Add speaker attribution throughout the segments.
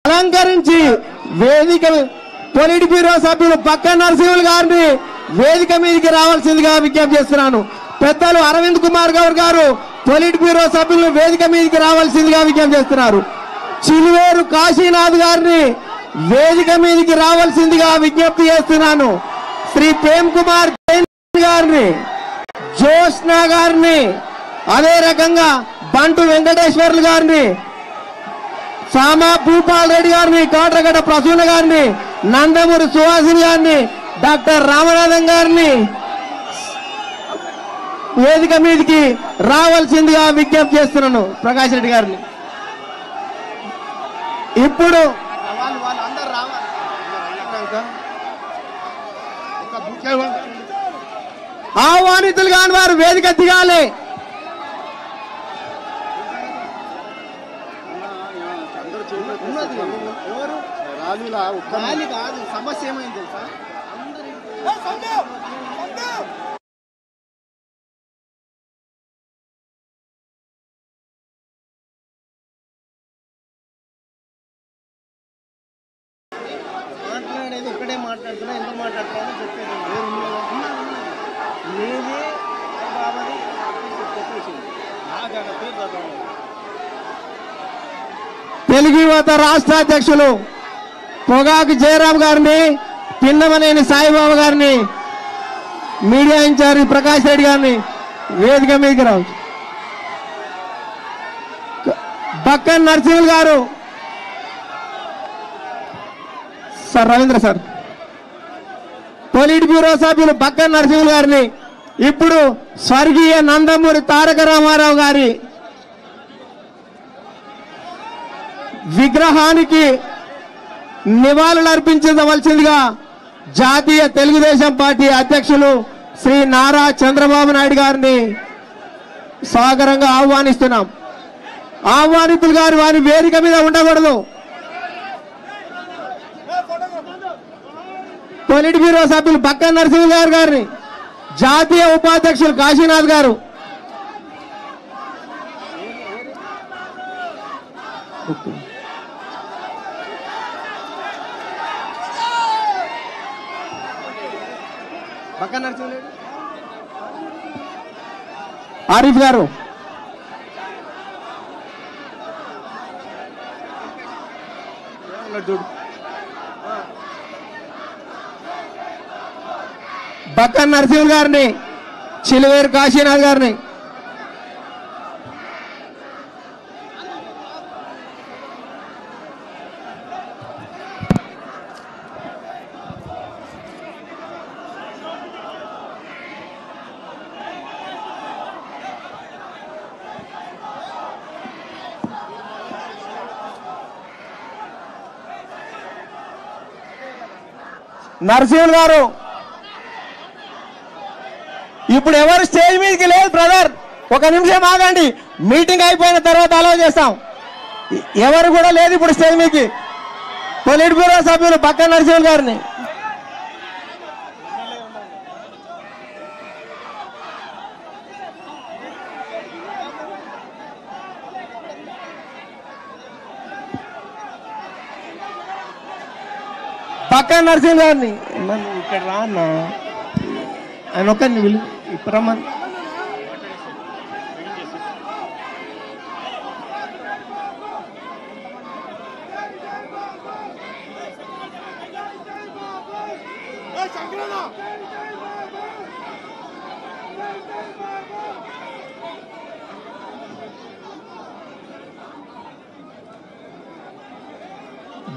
Speaker 1: అలంకరించి వేదిక polit bureau సభ్యులు బక్క నరసింహులు గారిని వేదిక మీదకి రావాల్సిందిగా విజ్ఞప్తి చేస్తున్నాను. పెద్దలు అరవింద్ కుమార్ గౌడ్ గారు పొలిట్ బ్యూరో సభ్యులను వేదిక మీదకి రావాల్సిందిగా విజ్ఞప్తి చేస్తున్నారు. చిలువేరు కాశీనాథ్ గారిని వేదిక మీదకి రావాల్సిందిగా విజ్ఞప్తి చేస్తున్నాను. శ్రీ ప్రేమ్ కుమార్ గారిని, జోష్నా గారిని, అదే రకంగా బంటు వెంకటేశ్వర్లు గారిని, సామా భూపాల్ రెడ్డి గారిని, కాట్రగడ్డ ప్రసూన గారిని, నందమూరి సుహాసిని గారిని, డాక్టర్ రామనాథన్ గారిని వేదిక మీదకి రావాల్సిందిగా విజ్ఞప్తి చేస్తున్నాను. ప్రకాష్ రెడ్డి గారిని ఇప్పుడు ఆహ్వానితులు కాని వారు వేదిక దిగాలి. సమస్య ఏమైంది తెలుసా? మాట్లాడేది ఒకటే మాట్లాడుతున్నా, ఎంత మాట్లాడుతున్నా చెప్పేది నేనే బాబాది చెప్పేసింది. తెలుగు యువత రాష్ట్ర అధ్యక్షులు పొగాకు జయరాం గారిని, పిన్నమనేని సాయిబాబా గారిని, మీడియా ఇన్ఛార్జి ప్రకాష్ రెడ్డి గారిని వేదిక మీదకి రావచ్చు. బక్కన్ నరసింహులు గారు, sir Ravindra sir, polit bureau సభ్యులు బక్కన్ నరసింహులు గారిని ఇప్పుడు స్వర్గీయ నందమూరి తారక రామారావు గారి విగ్రహానికి నివాళులు అర్పించవలసిందిగా జాతీయ తెలుగుదేశం పార్టీ అధ్యక్షులు శ్రీ నారా చంద్రబాబు నాయుడు గారిని సాగరంగా ఆహ్వానిస్తున్నాం. ఆహ్వానితులు గారు వారి వేదిక మీద ఉండకూడదు. పొలిట్ బ్యూరో సభ్యులు బక్కన్ నరసింహ గారిని, జాతీయ ఉపాధ్యక్షులు కాశీనాథ్ గారు, బక్కన్ నరసింహ ఆరిఫ్ గారు, బక్కన్ నరసింహ గారిని, చిలువేరు కాశీనాథ్ గారిని, నరసింహులు గారు ఇప్పుడు ఎవరు స్టేజ్ మీదకి లేదు బ్రదర్, ఒక నిమిషం ఆగండి, మీటింగ్ అయిపోయిన తర్వాత అలౌ చేస్తాం. ఎవరు కూడా లేదు ఇప్పుడు స్టేజ్ మీదకి. పొలిట్ బ్యూరో సభ్యులు బక్కన్ నరసింహులు గారిని, బక్కన్ నరసింహ గారిని ఇక్కడ రా అన్న, ఆయన ఒక్కరిని విలు ఇప్పుడు రమ్మని.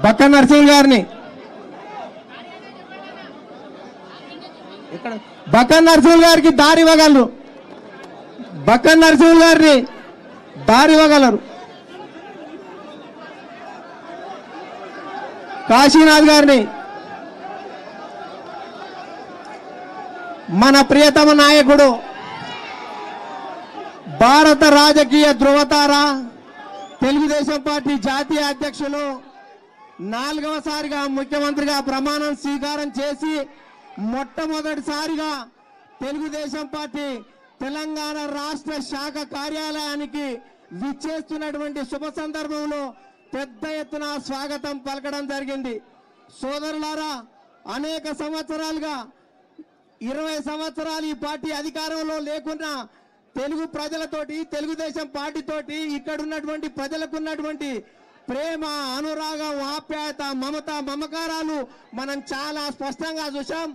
Speaker 1: బక్కన్ నరసింహ గారిని, బక్కన్ నరసింహ గారికి దారి ఇవ్వగలరు, బక్కన్ నరసింహ గారిని దారి ఇవ్వగలరు. కాశీనాథ్ గారిని, మన ప్రియతమ నాయకుడు, భారత రాజకీయ ధృవతార, తెలుగుదేశం పార్టీ జాతీయ అధ్యక్షులు, 4వసారిగా ముఖ్యమంత్రిగా ప్రమాణం స్వీకారం చేసి మొట్టమొదటిసారిగా తెలుగుదేశం పార్టీ తెలంగాణ రాష్ట్ర శాఖ కార్యాలయానికి విచ్చేస్తున్నటువంటి శుభ సందర్భంలో పెద్ద ఎత్తున స్వాగతం పలకడం జరిగింది. సోదరులారా, అనేక సంవత్సరాలుగా 20 సంవత్సరాలు ఈ పార్టీ అధికారంలో లేకున్నా తెలుగు ప్రజలతోటి, తెలుగుదేశం పార్టీతోటి ఇక్కడ ఉన్నటువంటి ప్రజలకు ఉన్నటువంటి ప్రేమ, అనురాగం, ఆప్యాయత, మమత, మమకారాలు మనం చాలా స్పష్టంగా చూసాం.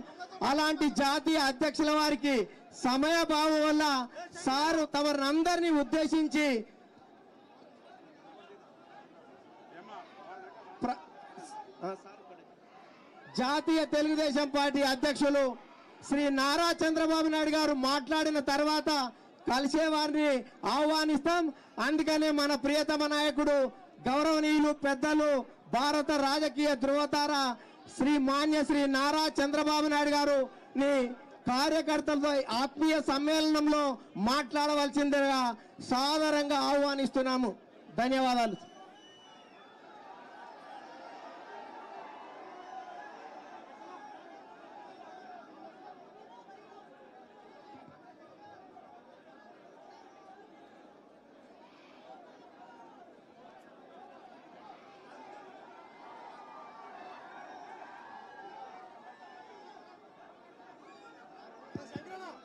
Speaker 1: అలాంటి జాతీయ అధ్యక్షుల వారికి సమయభావం వల్ల సారు తమరందరినీ ఉద్దేశించి జాతీయ తెలుగుదేశం పార్టీ అధ్యక్షులు శ్రీ నారా చంద్రబాబు నాయుడు గారు మాట్లాడిన తర్వాత కలిసే వారిని ఆహ్వానిస్తాం. అందుకనే మన ప్రియతమ నాయకుడు, గౌరవనీయులు, పెద్దలు, భారత రాజకీయ ధృవతార శ్రీ నారా చంద్రబాబు నాయుడు గారు కార్యకర్తలతో ఆత్మీయ సమ్మేళనంలో మాట్లాడవలసిందిగా సాదరంగా ఆహ్వానిస్తున్నాము. ధన్యవాదాలు.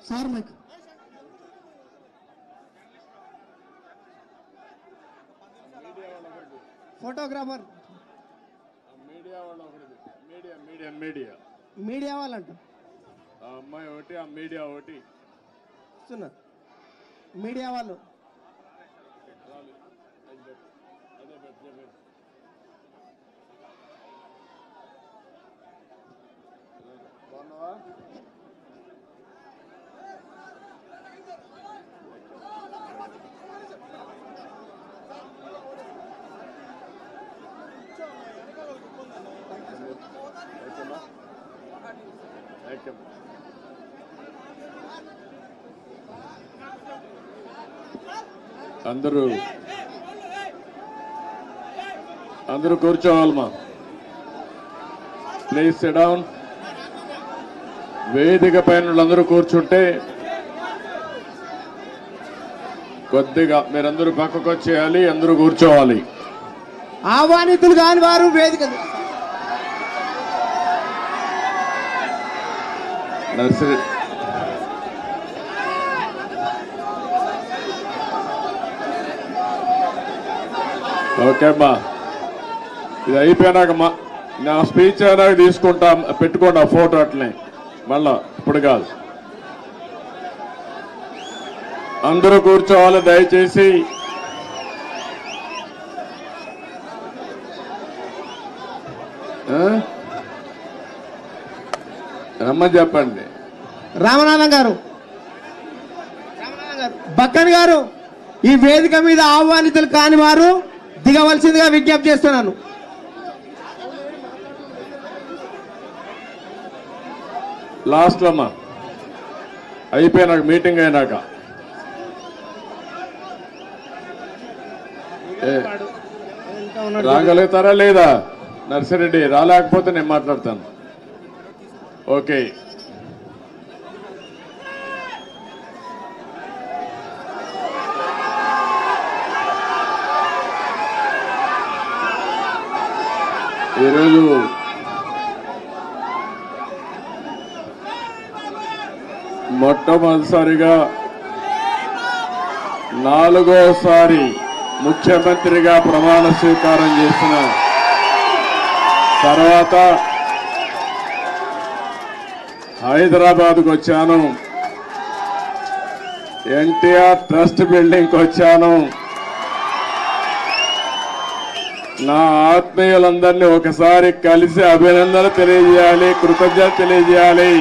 Speaker 1: సార్ మైక్ ఫోటోగ్రాఫర్ మీడియా వాళ్ళంట
Speaker 2: అమ్మాయి ఒకటి, ఆ మీడియా ఒకటి,
Speaker 1: మీడియా వాళ్ళు
Speaker 2: బాగున్నావా? అందరూ కూర్చోవాలమ్మా. Please SIT down. వేదిక పైన అందరూ కూర్చుంటే కొద్దిగా మీరందరూ పక్కకు వచ్చేయాలి, అందరూ కూర్చోవాలి.
Speaker 1: ఆహ్వానితులు కాని వారు వేదిక
Speaker 2: నర్సరీ ఓకే అమ్మా, ఇది అయిపోయినాక నా స్పీచ్ అయినాక తీసుకుంటా, పెట్టుకోండి ఆ ఫోటో అట్లనే, మళ్ళా ఇప్పుడు కాదు. అందరూ కూర్చోవాలి దయచేసి. రమ్మని చెప్పండి.
Speaker 1: రామనాథం గారు, బక్కన్ గారు, ఈ వేదిక మీద ఆహ్వానితులు కాని వారు దిగవలసిందిగా విజ్ఞప్తి చేస్తున్నాను.
Speaker 2: లాస్ట్ లో అమ్మా, అయిపోయినాక మీటింగ్ అయినాక రాగలుగుతారా లేదా? నర్సిరెడ్డి రాలేకపోతే నేను మాట్లాడతాను. ఓకే, ఈరోజు మొట్టమొదటిసారిగా 4వసారి ముఖ్యమంత్రిగా ప్రమాణ స్వీకారం చేసిన తర్వాత హైదరాబాద్కు వచ్చాను. ఎన్టీఆర్ ట్రస్ట్ బిల్డింగ్కి వచ్చాను. నా ఆత్మీయులందరినీ ఒకసారి కలిసి అభినందనలు తెలియజేయాలి, కృతజ్ఞత తెలియజేయాలి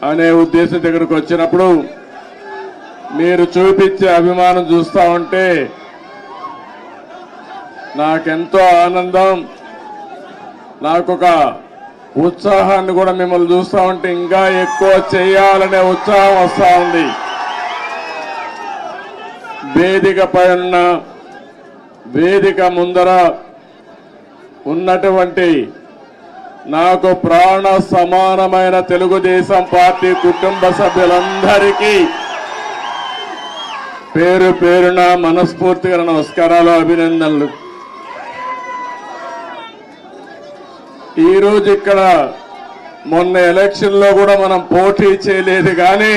Speaker 2: అనే ఉద్దేశం దగ్గరకు వచ్చినప్పుడు మీరు చూపించే అభిమానం చూస్తా ఉంటే నాకెంతో ఆనందం, నాకొక ఉత్సాహాన్ని కూడా మిమ్మల్ని చూస్తా ఉంటే ఇంకా ఎక్కువ చేయాలనే ఉత్సాహం వస్తా ఉంది. వేదిక ముందర ఉన్నటువంటి నాకు ప్రాణ సమానమైన తెలుగుదేశం పార్టీ కుటుంబ సభ్యులందరికీ పేరు పేరున మనస్ఫూర్తిగా నమస్కారాలు, అభినందనలు. ఈరోజు ఇక్కడ మొన్న ఎలక్షన్ లో కూడా మనం పోటీ చేయలేదు, కానీ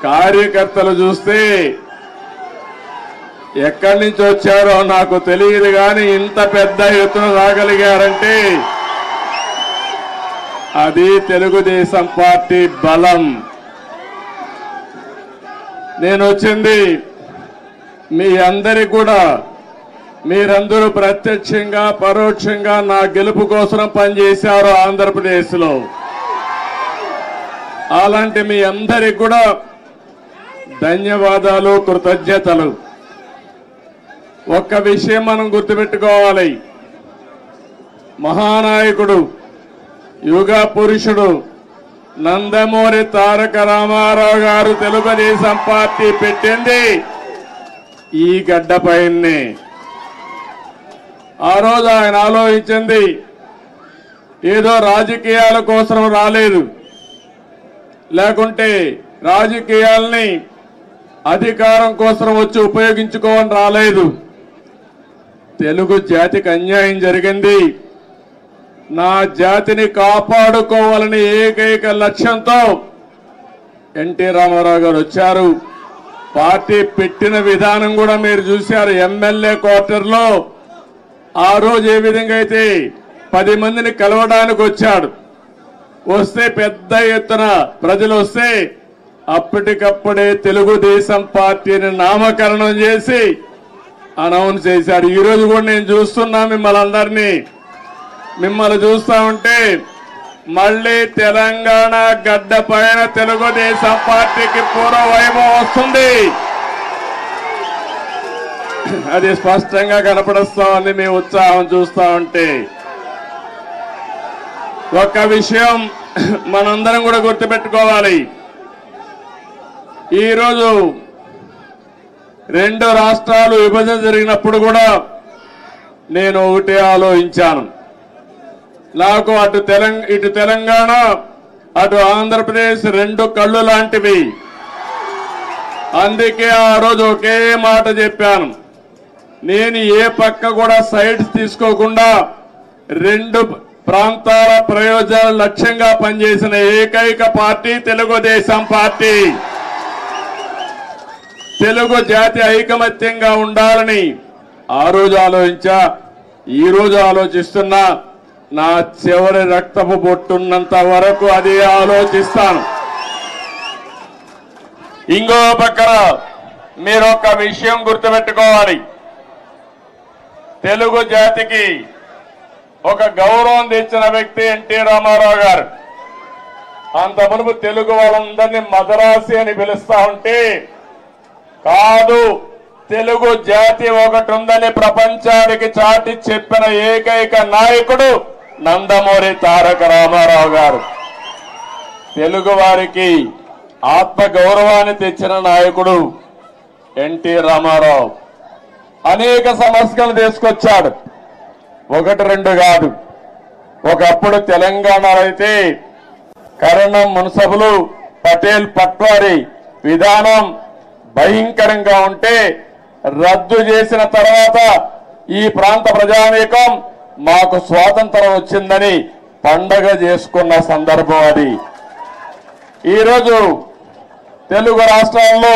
Speaker 2: కార్యకర్తలు చూస్తే ఎక్కడి నుంచి వచ్చారో నాకు తెలియదు, కానీ ఇంత పెద్ద ఎత్తున రాగలిగారంటే అది తెలుగుదేశం పార్టీ బలం. నేను వచ్చింది మీ అందరికి కూడా, మీరందరూ ప్రత్యక్షంగా పరోక్షంగా నా గెలుపు కోసం పనిచేశారు ఆంధ్రప్రదేశ్లో. అలాంటి మీ అందరికి కూడా ధన్యవాదాలు, కృతజ్ఞతలు. ఒక్క విషయం మనం గుర్తుపెట్టుకోవాలి, మహానాయకుడు యుగ పురుషుడు నందమూరి తారక రామారావు గారు తెలుగుదేశం పార్టీ పెట్టింది ఈ గడ్డపైనే. ఆ రోజు ఆయన ఆలోచించింది ఏదో రాజకీయాల కోసం రాలేదు, లేకుంటే రాజకీయాల్ని అధికారం కోసం వచ్చి ఉపయోగించుకోవని రాలేదు. తెలుగు జాతికి అన్యాయం జరిగింది, నా జాతిని కాపాడుకోవాలని ఏకైక లక్ష్యంతో ఎన్టీ రామారావు గారు వచ్చారు. పార్టీ పెట్టిన విధానం కూడా మీరు చూశారు. ఎమ్మెల్యే క్వార్టర్లో ఆ రోజు ఏ విధంగా అయితే 10 మందిని కలవడానికి వచ్చాడు, వస్తే పెద్ద ఎత్తున ప్రజలు వస్తే అప్పటికప్పుడే తెలుగుదేశం పార్టీని నామకరణం చేసి అనౌన్స్ చేశారు. ఈ రోజు కూడా నేను చూస్తున్నా మిమ్మల్ని చూస్తా ఉంటే మళ్ళీ తెలంగాణ గడ్డ పైన తెలుగుదేశం పార్టీకి పూర్వ వైభవం వస్తుంది. అది స్పష్టంగా కనపడుస్తా ఉంది మీ ఉత్సాహం చూస్తా ఉంటే. ఒక్క విషయం మనందరం కూడా గుర్తుపెట్టుకోవాలి, ఈరోజు 2 రాష్ట్రాలు విభజన జరిగినప్పుడు కూడా నేను ఒకటే ఆలోచించాను. నాకు ఇటు తెలంగాణ అటు ఆంధ్రప్రదేశ్ 2 కళ్ళు లాంటివి. అందుకే ఆ రోజు ఒకే మాట చెప్పాను, నేను ఏ పక్క కూడా సైడ్స్ తీసుకోకుండా 2 ప్రాంతాల ప్రయోజనాల లక్ష్యంగా పనిచేసిన ఏకైక పార్టీ తెలుగుదేశం పార్టీ. తెలుగు జాతి ఐకమత్యంగా ఉండాలని ఆ రోజు ఆలోచించా, ఈ రోజు ఆలోచిస్తున్నా. నా చివరి రక్తపు బొట్టున్నంత వరకు అదే ఆలోచిస్తాను. ఇంకో పక్కన మీరు ఒక విషయం గుర్తుపెట్టుకోవాలి, తెలుగు జాతికి ఒక గౌరవం తెచ్చిన వ్యక్తి ఎన్టీ రామారావు గారు. అంత మునుపు తెలుగు వాళ్ళందరినీ మదరాసి అని పిలుస్తా ఉంటే, కాదు తెలుగు జాతి ఒకటి ఉందని ప్రపంచానికి చాటి చెప్పిన ఏకైక నాయకుడు నందమూరి తారక రామారావు గారు. తెలుగు వారికి ఆత్మ గౌరవాన్ని తెచ్చిన నాయకుడు ఎన్టీ రామారావు. అనేక సమస్యలు తీసుకొచ్చాడు, 1-2 కాదు. ఒకప్పుడు తెలంగాణలో అయితే కరణం మున్సబులు పటేల్ పట్వారీ విధానం భయంకరంగా ఉంటే రద్దు చేసిన తర్వాత ఈ ప్రాంత ప్రజానీకం మాకు స్వాతంత్రం వచ్చిందని పండగ చేసుకున్న సందర్భం అది. ఈరోజు తెలుగు రాష్ట్రాల్లో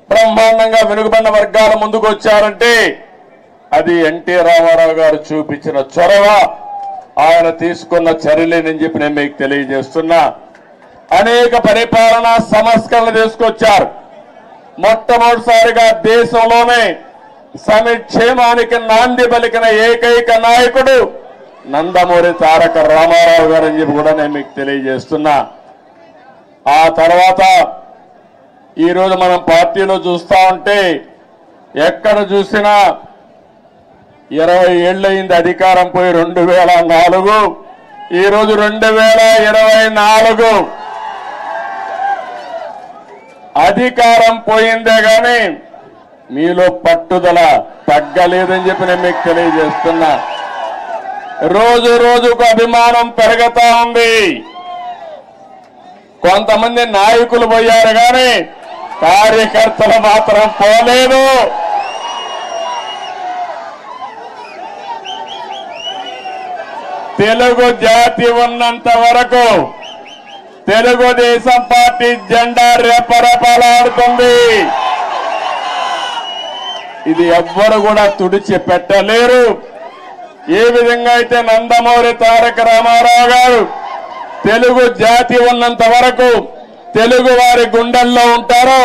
Speaker 2: బ్రహ్మాండంగా వెనుకబడిన వర్గాల ముందుకు వచ్చారంటే అది ఎన్టీ రామారావు గారు చూపించిన చొరవ, ఆయన తీసుకున్న చర్యలేనని చెప్పి నేను మీకు తెలియజేస్తున్నా. అనేక పరిపాలనా సంస్కరణలు తీసుకొచ్చారు. మొట్టమొదటిసారిగా దేశంలోనే సంక్షేమానికి నాంది పలికిన ఏకైక నాయకుడు నందమూరి తారక రామారావు గారు అని చెప్పి కూడా నేను మీకు తెలియజేస్తున్నా. ఆ తర్వాత ఈరోజు మనం పార్టీలో చూస్తా ఉంటే ఎక్కడ చూసినా 20 ఏళ్ళయింది అధికారం పోయి 2004, ఈరోజు 2024. అధికారం పోయిందే గాని మీలో పట్టుదల తగ్గలేదని చెప్పి నేను మీకు తెలియజేస్తున్నా. రోజు రోజుకు అభిమానం పెరుగుతా ఉంది. కొంతమంది నాయకులు పోయారు కానీ కార్యకర్తలు మాత్రం పోలేదు. తెలుగు జాతి ఉన్నంత వరకు తెలుగుదేశం పార్టీ జెండా రెపరెపలాడుతుంది. ఇది ఎవ్వరు కూడా తుడిచి పెట్టలేరు. ఏ విధంగా అయితే నందమూరి తారక రామారావు గారు తెలుగు జాతి ఉన్నంత వరకు తెలుగు వారి గుండెల్లో ఉంటారో,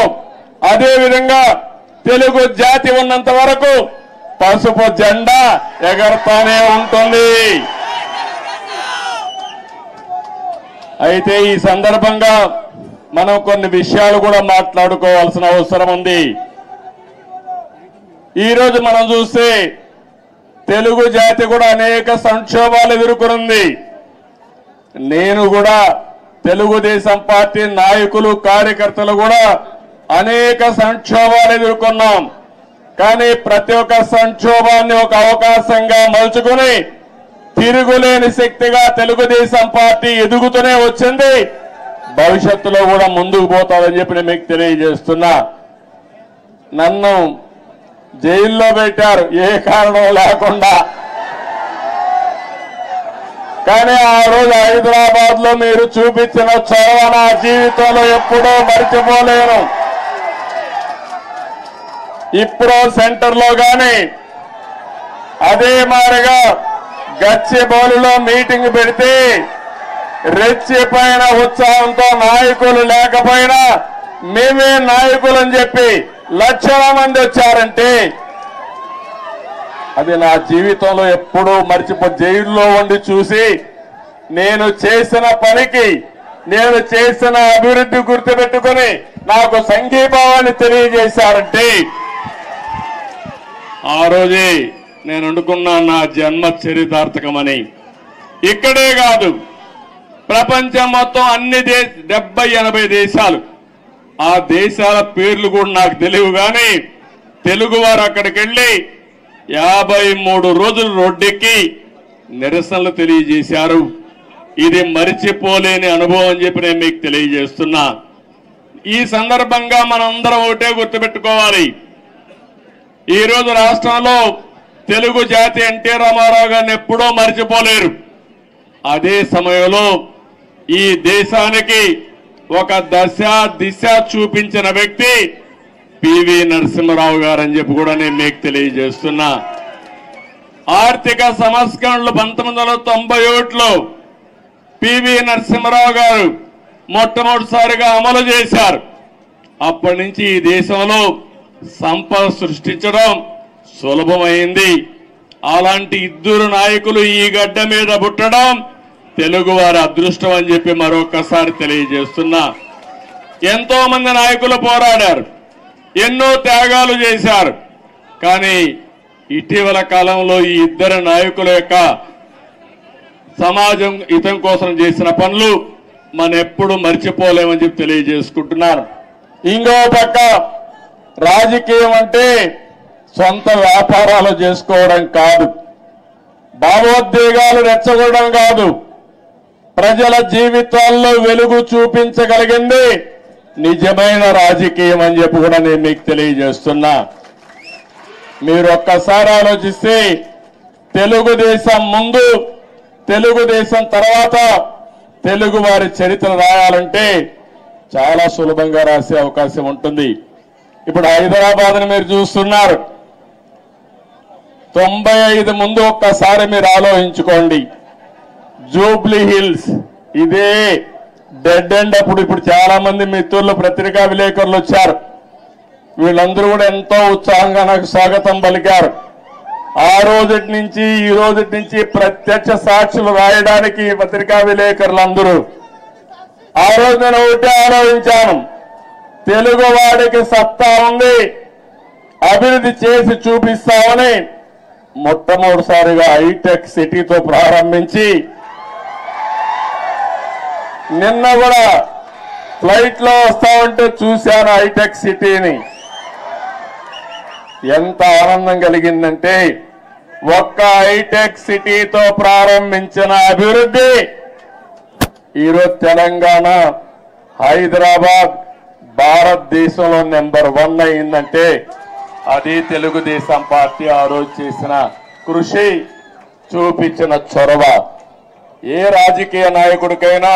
Speaker 2: అదే విధంగా తెలుగు జాతి ఉన్నంత వరకు పసుపు జెండా ఎగరతానే ఉంటుంది. అయితే ఈ సందర్భంగా మనం కొన్ని విషయాలు కూడా మాట్లాడుకోవాల్సిన అవసరం ఉంది. ఈరోజు మనం చూస్తే తెలుగు జాతి కూడా అనేక సంక్షోభాలు ఎదుర్కొంది. నేను కూడా తెలుగుదేశం పార్టీ నాయకులు కార్యకర్తలు కూడా అనేక సంక్షోభాలు ఎదుర్కొన్నాం. కానీ ప్రతి ఒక్క సంక్షోభాన్ని ఒక అవకాశంగా మలుచుకుని తిరుగులేని శక్తిగా తెలుగుదేశం పార్టీ ఎదుగుతూనే వచ్చింది. భవిష్యత్తులో కూడా ముందుకు పోతాదని చెప్పి నేను మీకు తెలియజేస్తున్నా. నన్ను జైల్లో పెట్టారు ఏ కారణం లేకుండా. కానీ ఆ రోజు హైదరాబాద్ లో మీరు చూపించిన చొరవ నా జీవితంలో ఎప్పుడూ మర్చిపోలేను. ఇప్పుడు సెంటర్ లో గాని అదే మాదిరిగా గచ్చిబౌలిలో మీటింగ్ పెడితే రెచ్చిపోయిన ఉత్సాహంతో నాయకులు లేకపోయినా మేమే నాయకులని చెప్పి లక్షల మంది వచ్చారంటే అది నా జీవితంలో ఎప్పుడూ జైల్లో ఉండి చూసి నేను చేసిన పనికి నేను చేసిన అభివృద్ధి గుర్తుపెట్టుకుని నాకు సంఘీభావాన్ని తెలియజేశారంటే ఆ రోజే నేను అనుకున్నా నా జన్మ చరితార్థకమని. ఇక్కడే కాదు ప్రపంచం మొత్తం అన్ని 70-80 దేశాలు, ఆ దేశాల పేర్లు కూడా నాకు తెలియవు. కానీ తెలుగువారు అక్కడికి వెళ్ళి 53 రోజులు రోడ్డెక్కి నిరసనలు తెలియజేశారు. ఇది మరిచిపోలేని అనుభవం అని చెప్పి నేను మీకు తెలియజేస్తున్నా. ఈ సందర్భంగా మనందరం ఒకటే గుర్తుపెట్టుకోవాలి. ఈరోజు రాష్ట్రంలో తెలుగు జాతి ఎన్టీ రామారావు గారిని ఎప్పుడూ మరిచిపోలేరు. అదే సమయంలో ఈ దేశానికి ఒక దిశ చూపించిన వ్యక్తి పివి నరసింహారావు గారు అని చెప్పి కూడా నేను మీకు తెలియజేస్తున్నా. ఆర్థిక సంస్కరణలు 1991లో పివి నరసింహారావు గారు మొట్టమొదటిసారిగా అమలు చేశారు. అప్పటి నుంచి ఈ దేశంలో సంపద సృష్టించడం సులభమైంది. అలాంటి ఇద్దరు నాయకులు ఈ గడ్డ మీద పుట్టడం తెలుగు వారి అదృష్టం అని చెప్పి మరొకసారి తెలియజేస్తున్నా. ఎంతో మంది నాయకులు పోరాడారు, ఎన్నో త్యాగాలు చేశారు. కానీ ఇటీవల కాలంలో ఈ ఇద్దరు నాయకుల యొక్క సమాజం హితం కోసం చేసిన పనులు మనం ఎప్పుడు మర్చిపోలేమని చెప్పి తెలియజేసుకుంటున్నారు. ఇంకో పక్క రాజకీయం అంటే సొంత వ్యాపారాలు చేసుకోవడం కాదు, భావోద్వేగాలు రెచ్చగొట్టడం కాదు, ప్రజల జీవితాల్లో వెలుగు చూపించగలిగింది నిజమైన రాజకీయం అని చెప్పి కూడా నేను మీకు తెలియజేస్తున్నా. మీరు ఒక్కసారి ఆలోచిస్తే తెలుగుదేశం ముందు, తెలుగుదేశం తర్వాత తెలుగు వారి చరిత్ర రాయాలంటే చాలా సులభంగా రాసే అవకాశం ఉంటుంది. ఇప్పుడు హైదరాబాద్ని మీరు చూస్తున్నారు. 95 ముందు ఒక్కసారి మీరు ఆలోచించుకోండి. జూబ్లీ హిల్స్ ఇదే డెడ్ ఎండ్. ఇప్పుడు చాలా మంది మిత్రులు పత్రికా విలేకరులు వచ్చారు. వీళ్ళందరూ కూడా ఎంతో ఉత్సాహంగా నాకు స్వాగతం పలికారు. ఆ రోజుటి నుంచి ఈ రోజుటి నుంచి ప్రత్యక్ష సాక్షులు రాయడానికి పత్రికా విలేకరులందరూ. ఆ రోజు నేను ఒకటే ఆలోచించాను, తెలుగు వాడికి సత్తా ఉంది, అభివృద్ధి చేసి చూపిస్తామని మొట్టమొదటిసారిగా హైటెక్ సిటీతో ప్రారంభించి నిన్న కూడా ఫ్లైట్ లో వస్తా ఉంటే చూశాను హైటెక్ సిటీని. ఎంత ఆనందం కలిగిందంటే ఒక్క హైటెక్ సిటీతో ప్రారంభించిన అభివృద్ధి ఈరోజు తెలంగాణ, హైదరాబాద్, భారతదేశంలో నెంబర్ 1 అయిందంటే అది తెలుగుదేశం పార్టీ ఆ రోజు చేసిన కృషి, చూపించిన చొరవ. ఏ రాజకీయ నాయకుడికైనా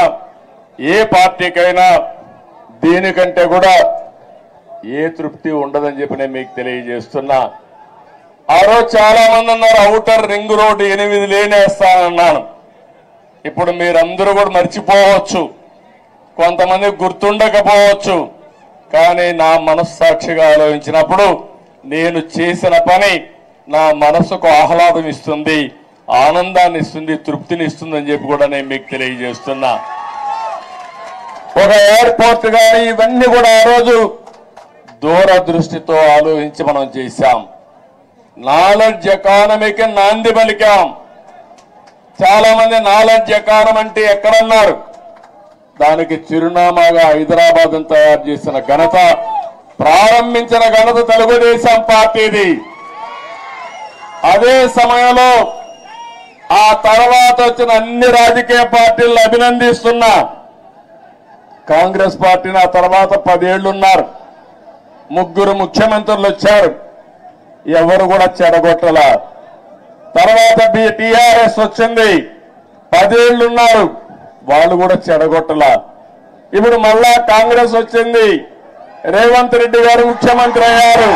Speaker 2: ఏ పార్టీకైనా దీనికంటే కూడా ఏ తృప్తి ఉండదని చెప్పి నేను మీకు తెలియజేస్తున్నా. ఆ రోజు చాలా మంది అన్నారు ఔటర్ రింగ్ రోడ్డు 8 లేనేస్తానన్నాను. ఇప్పుడు మీరందరూ కూడా మర్చిపోవచ్చు, కొంతమంది గుర్తుండకపోవచ్చు. కానీ నా మనస్సాక్షిగా ఆలోచించినప్పుడు నేను చేసిన పని నా మనసుకు ఆహ్లాదం ఇస్తుంది, ఆనందాన్ని ఇస్తుంది, తృప్తిని ఇస్తుంది అని చెప్పి కూడా నేను మీకు తెలియజేస్తున్నా. ఒక ఎయిర్పోర్ట్ కానీ ఇవన్నీ కూడా ఆ రోజు దూరదృష్టితో ఆలోచించి మనం చేశాం. నాలెడ్జ్ ఎకానమీకి నాంది పలికాం. చాలా మంది నాలెడ్జ్ ఎకానమీ అంటే ఎక్కడన్నారు, దానికి చిరునామాగా హైదరాబాద్ తయారు చేసిన ఘనత, ప్రారంభించిన ఘనత తెలుగుదేశం పార్టీది. అదే సమయంలో ఆ తర్వాత వచ్చిన అన్ని రాజకీయ పార్టీలను అభినందిస్తున్నా. కాంగ్రెస్ పార్టీని ఆ తర్వాత 10 ఏళ్లున్నారు, 3 ముఖ్యమంత్రులు వచ్చారు, ఎవరు కూడా చెడగొట్టల. తర్వాత టీఆర్ఎస్ వచ్చింది, 10 ఏళ్లున్నారు, వాళ్ళు కూడా చెడగొట్టల. ఇప్పుడు మళ్ళా కాంగ్రెస్ వచ్చింది, రేవంత్ రెడ్డి గారు ముఖ్యమంత్రి అయ్యారు,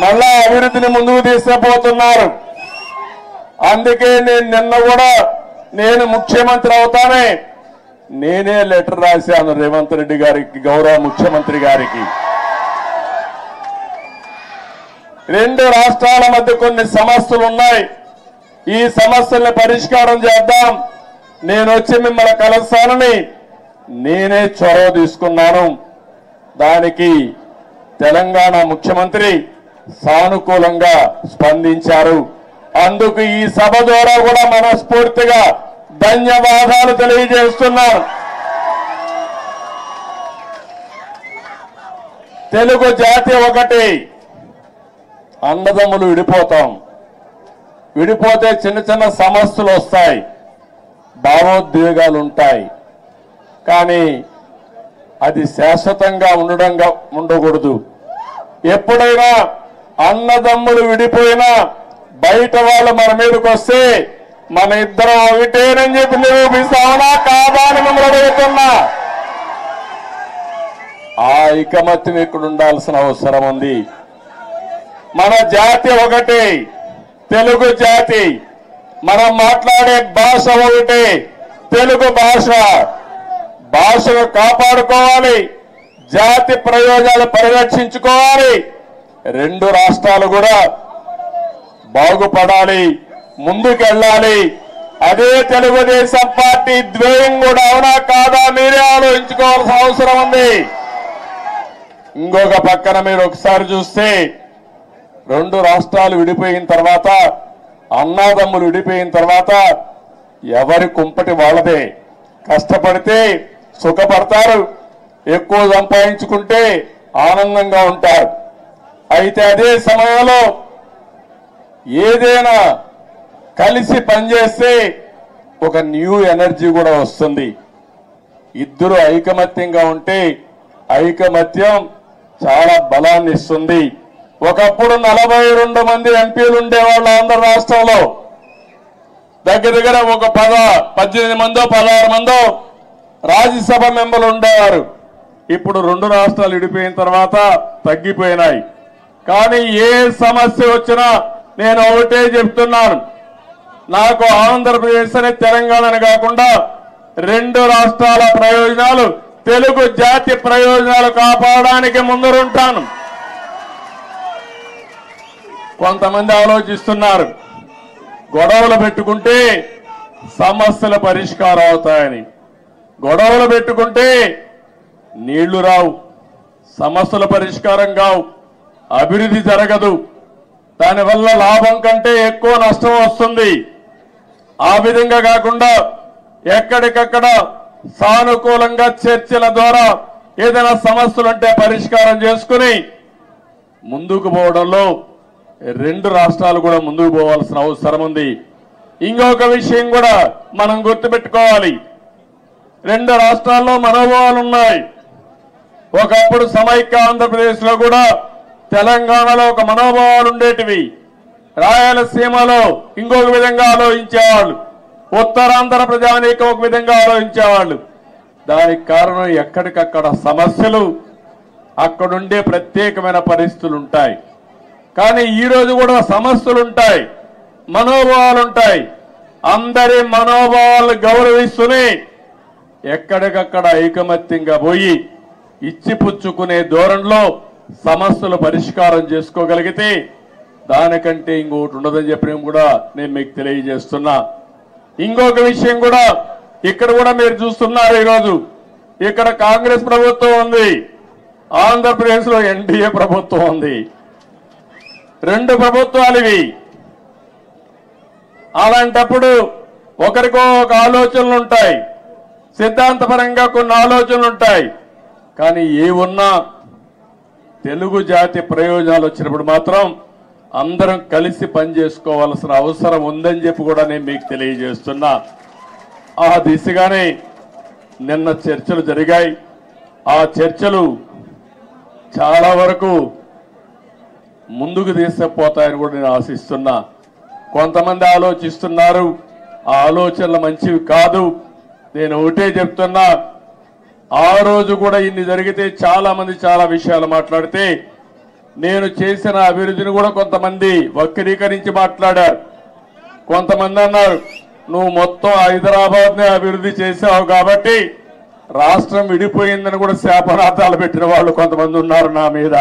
Speaker 2: మళ్ళా అభివృద్ధిని ముందుకు తీసుకుపోతున్నారు. అందుకే నేను నిన్న కూడా నేను ముఖ్యమంత్రి అవుతానే నేనే లెటర్ రాశాను రేవంత్ రెడ్డి గారికి, గౌరవ ముఖ్యమంత్రి గారికి. 2 రాష్ట్రాల మధ్య కొన్ని సమస్యలు ఉన్నాయి, ఈ సమస్యల్ని పరిష్కారం చేద్దాం, నేను వచ్చి మిమ్మల్ని కలుస్తానని నేనే చొరవ తీసుకున్నాను. దానికి తెలంగాణ ముఖ్యమంత్రి సానుకూలంగా స్పందించారు. అందుకు ఈ సభ ద్వారా కూడా మనస్ఫూర్తిగా ధన్యవాదాలు తెలియజేస్తున్నాను. తెలుగు జాతి ఒకటి, అన్నదమ్ములు విడిపోతాం, విడిపోతే చిన్న చిన్న సమస్యలు వస్తాయి, భావోద్వేగాలు ఉంటాయి. కానీ అది శాశ్వతంగా ఉండకూడదు. ఎప్పుడైనా అన్నదమ్ములు విడిపోయినా బయట వాళ్ళు మన మీదకి వస్తే మన ఇద్దరం ఒకటేనని చెప్పి నిరూపిస్తామనా కాదా అని మిమ్మల్ని అడుగుతున్నా. ఆ ఐకమత్యం ఇక్కడ ఉండాల్సిన అవసరం ఉంది. మన జాతి ఒకటే, తెలుగు జాతి, మనం మాట్లాడే భాష ఒకటే, తెలుగు భాష. భాషను కాపాడుకోవాలి, జాతి ప్రయోజనాలు పరిరక్షించుకోవాలి, 2 రాష్ట్రాలు కూడా బాగుపడాలి, ముందుకెళ్ళాలి. అదే తెలుగుదేశం పార్టీ ధ్యేయం కూడా అవునా కాదా మీరే ఆలోచించుకోవాల్సిన అవసరం ఉంది. ఇంకొక పక్కన మీరు ఒకసారి చూస్తే 2 రాష్ట్రాలు విడిపోయిన తర్వాత, అన్నాదమ్ములు విడిపోయిన తర్వాత ఎవరి కుంపటి వాళ్ళదే. కష్టపడితే సుఖపడతారు, ఎక్కువ సంపాదించుకుంటే ఆనందంగా ఉంటారు. అయితే అదే సమయంలో ఏదైనా కలిసి పనిచేస్తే ఒక న్యూ ఎనర్జీ కూడా వస్తుంది. ఇద్దరు ఐకమత్యంగా ఉంటే ఐకమత్యం చాలా బలాన్ని ఇస్తుంది. ఒకప్పుడు 42 మంది ఎంపీలు ఉండేవాళ్ళు ఆంధ్ర రాష్ట్రంలో, దగ్గర ఒక 18 మందో 16 మందో రాజ్యసభ మెంబర్లు ఉండేవారు. ఇప్పుడు 2 రాష్ట్రాలు విడిపోయిన తర్వాత తగ్గిపోయినాయి. కానీ ఏ సమస్య వచ్చినా నేను ఒకటే చెప్తున్నాను, నాకు ఆంధ్రప్రదేశ్ అని తెలంగాణని కాకుండా 2 రాష్ట్రాల ప్రయోజనాలు, తెలుగు జాతి ప్రయోజనాలు కాపాడడానికి ముందరుంటాను. కొంతమంది ఆలోచిస్తున్నారు గొడవలు పెట్టుకుంటే సమస్యల పరిష్కారం అవుతాయని. గొడవలు పెట్టుకుంటే నీళ్లు రావు, సమస్యల పరిష్కారం కావు, అభివృద్ధి జరగదు, దానివల్ల లాభం కంటే ఎక్కువ నష్టం వస్తుంది. ఆ విధంగా కాకుండా ఎక్కడికక్కడ సానుకూలంగా చర్చల ద్వారా ఏదైనా సమస్యలుంటే పరిష్కారం చేసుకుని ముందుకు పోవడంలో 2 రాష్ట్రాలు కూడా ముందుకు పోవాల్సిన అవసరం ఉంది. ఇంకొక విషయం కూడా మనం గుర్తుపెట్టుకోవాలి, రెండు రాష్ట్రాల్లో మనోభావాలు ఉన్నాయి. ఒకప్పుడు సమైక్య ఆంధ్రప్రదేశ్లో కూడా తెలంగాణలో ఒక మనోభావాలు ఉండేటివి. రాయలసీమలో ఇంకొక విధంగా ఆలోచించేవాళ్ళు, ఉత్తరాంధ్ర ప్రజానీకం ఒక విధంగా ఆలోచించేవాళ్ళు. దానికి కారణం ఎక్కడికక్కడ సమస్యలు, అక్కడుండే ప్రత్యేకమైన పరిస్థితులు ఉంటాయి. కానీ ఈరోజు కూడా సమస్యలు ఉంటాయి, మనోభావాలు ఉంటాయి. అందరి మనోభావాలు గౌరవిస్తూనే ఎక్కడికక్కడ ఐకమత్యంగా పోయి ఇచ్చిపుచ్చుకునే ధోరణిలో సమస్యలు పరిష్కారం చేసుకోగలిగితే దానికంటే ఇంకొకటి ఉండదని చెప్పడం కూడా నేను మీకు తెలియజేస్తున్నా. ఇంకొక విషయం కూడా ఇక్కడ కూడా మీరు చూస్తున్నారు. ఈరోజు ఇక్కడ కాంగ్రెస్ ప్రభుత్వం ఉంది, ఆంధ్రప్రదేశ్ లో ఎన్డీఏ ప్రభుత్వం ఉంది. రెండు ప్రభుత్వాలు ఇవి. అలాంటప్పుడు ఒకరికో ఒక ఆలోచనలు ఉంటాయి, సిద్ధాంతపరంగా కొన్ని ఆలోచనలు ఉంటాయి. కానీ ఏ ఉన్నా తెలుగు జాతి ప్రయోజనాలు వచ్చినప్పుడు మాత్రం అందరం కలిసి పనిచేసుకోవాల్సిన అవసరం ఉందని చెప్పి కూడా నేను మీకు తెలియజేస్తున్నా. ఆ దిశగానే నిన్న చర్చలు జరిగాయి. ఆ చర్చలు చాలా వరకు ముందుకు తీసుకుపోతాయని కూడా నేను ఆశిస్తున్నా. కొంతమంది ఆలోచిస్తున్నారు, ఆ ఆలోచనలు మంచివి కాదు. నేను ఒకటే చెప్తున్నా, ఆ రోజు కూడా ఇన్ని జరిగితే చాలా మంది చాలా విషయాలు మాట్లాడితే నేను చేసిన అభివృద్ధిని కూడా కొంతమంది వక్రీకరించి మాట్లాడారు. కొంతమంది అన్నారు, నువ్వు మొత్తం హైదరాబాద్ నే అభివృద్ధి చేశావు కాబట్టి రాష్ట్రం విడిపోయిందని కూడా శాపనార్థాలు పెట్టిన వాళ్ళు కొంతమంది ఉన్నారు నా మీద.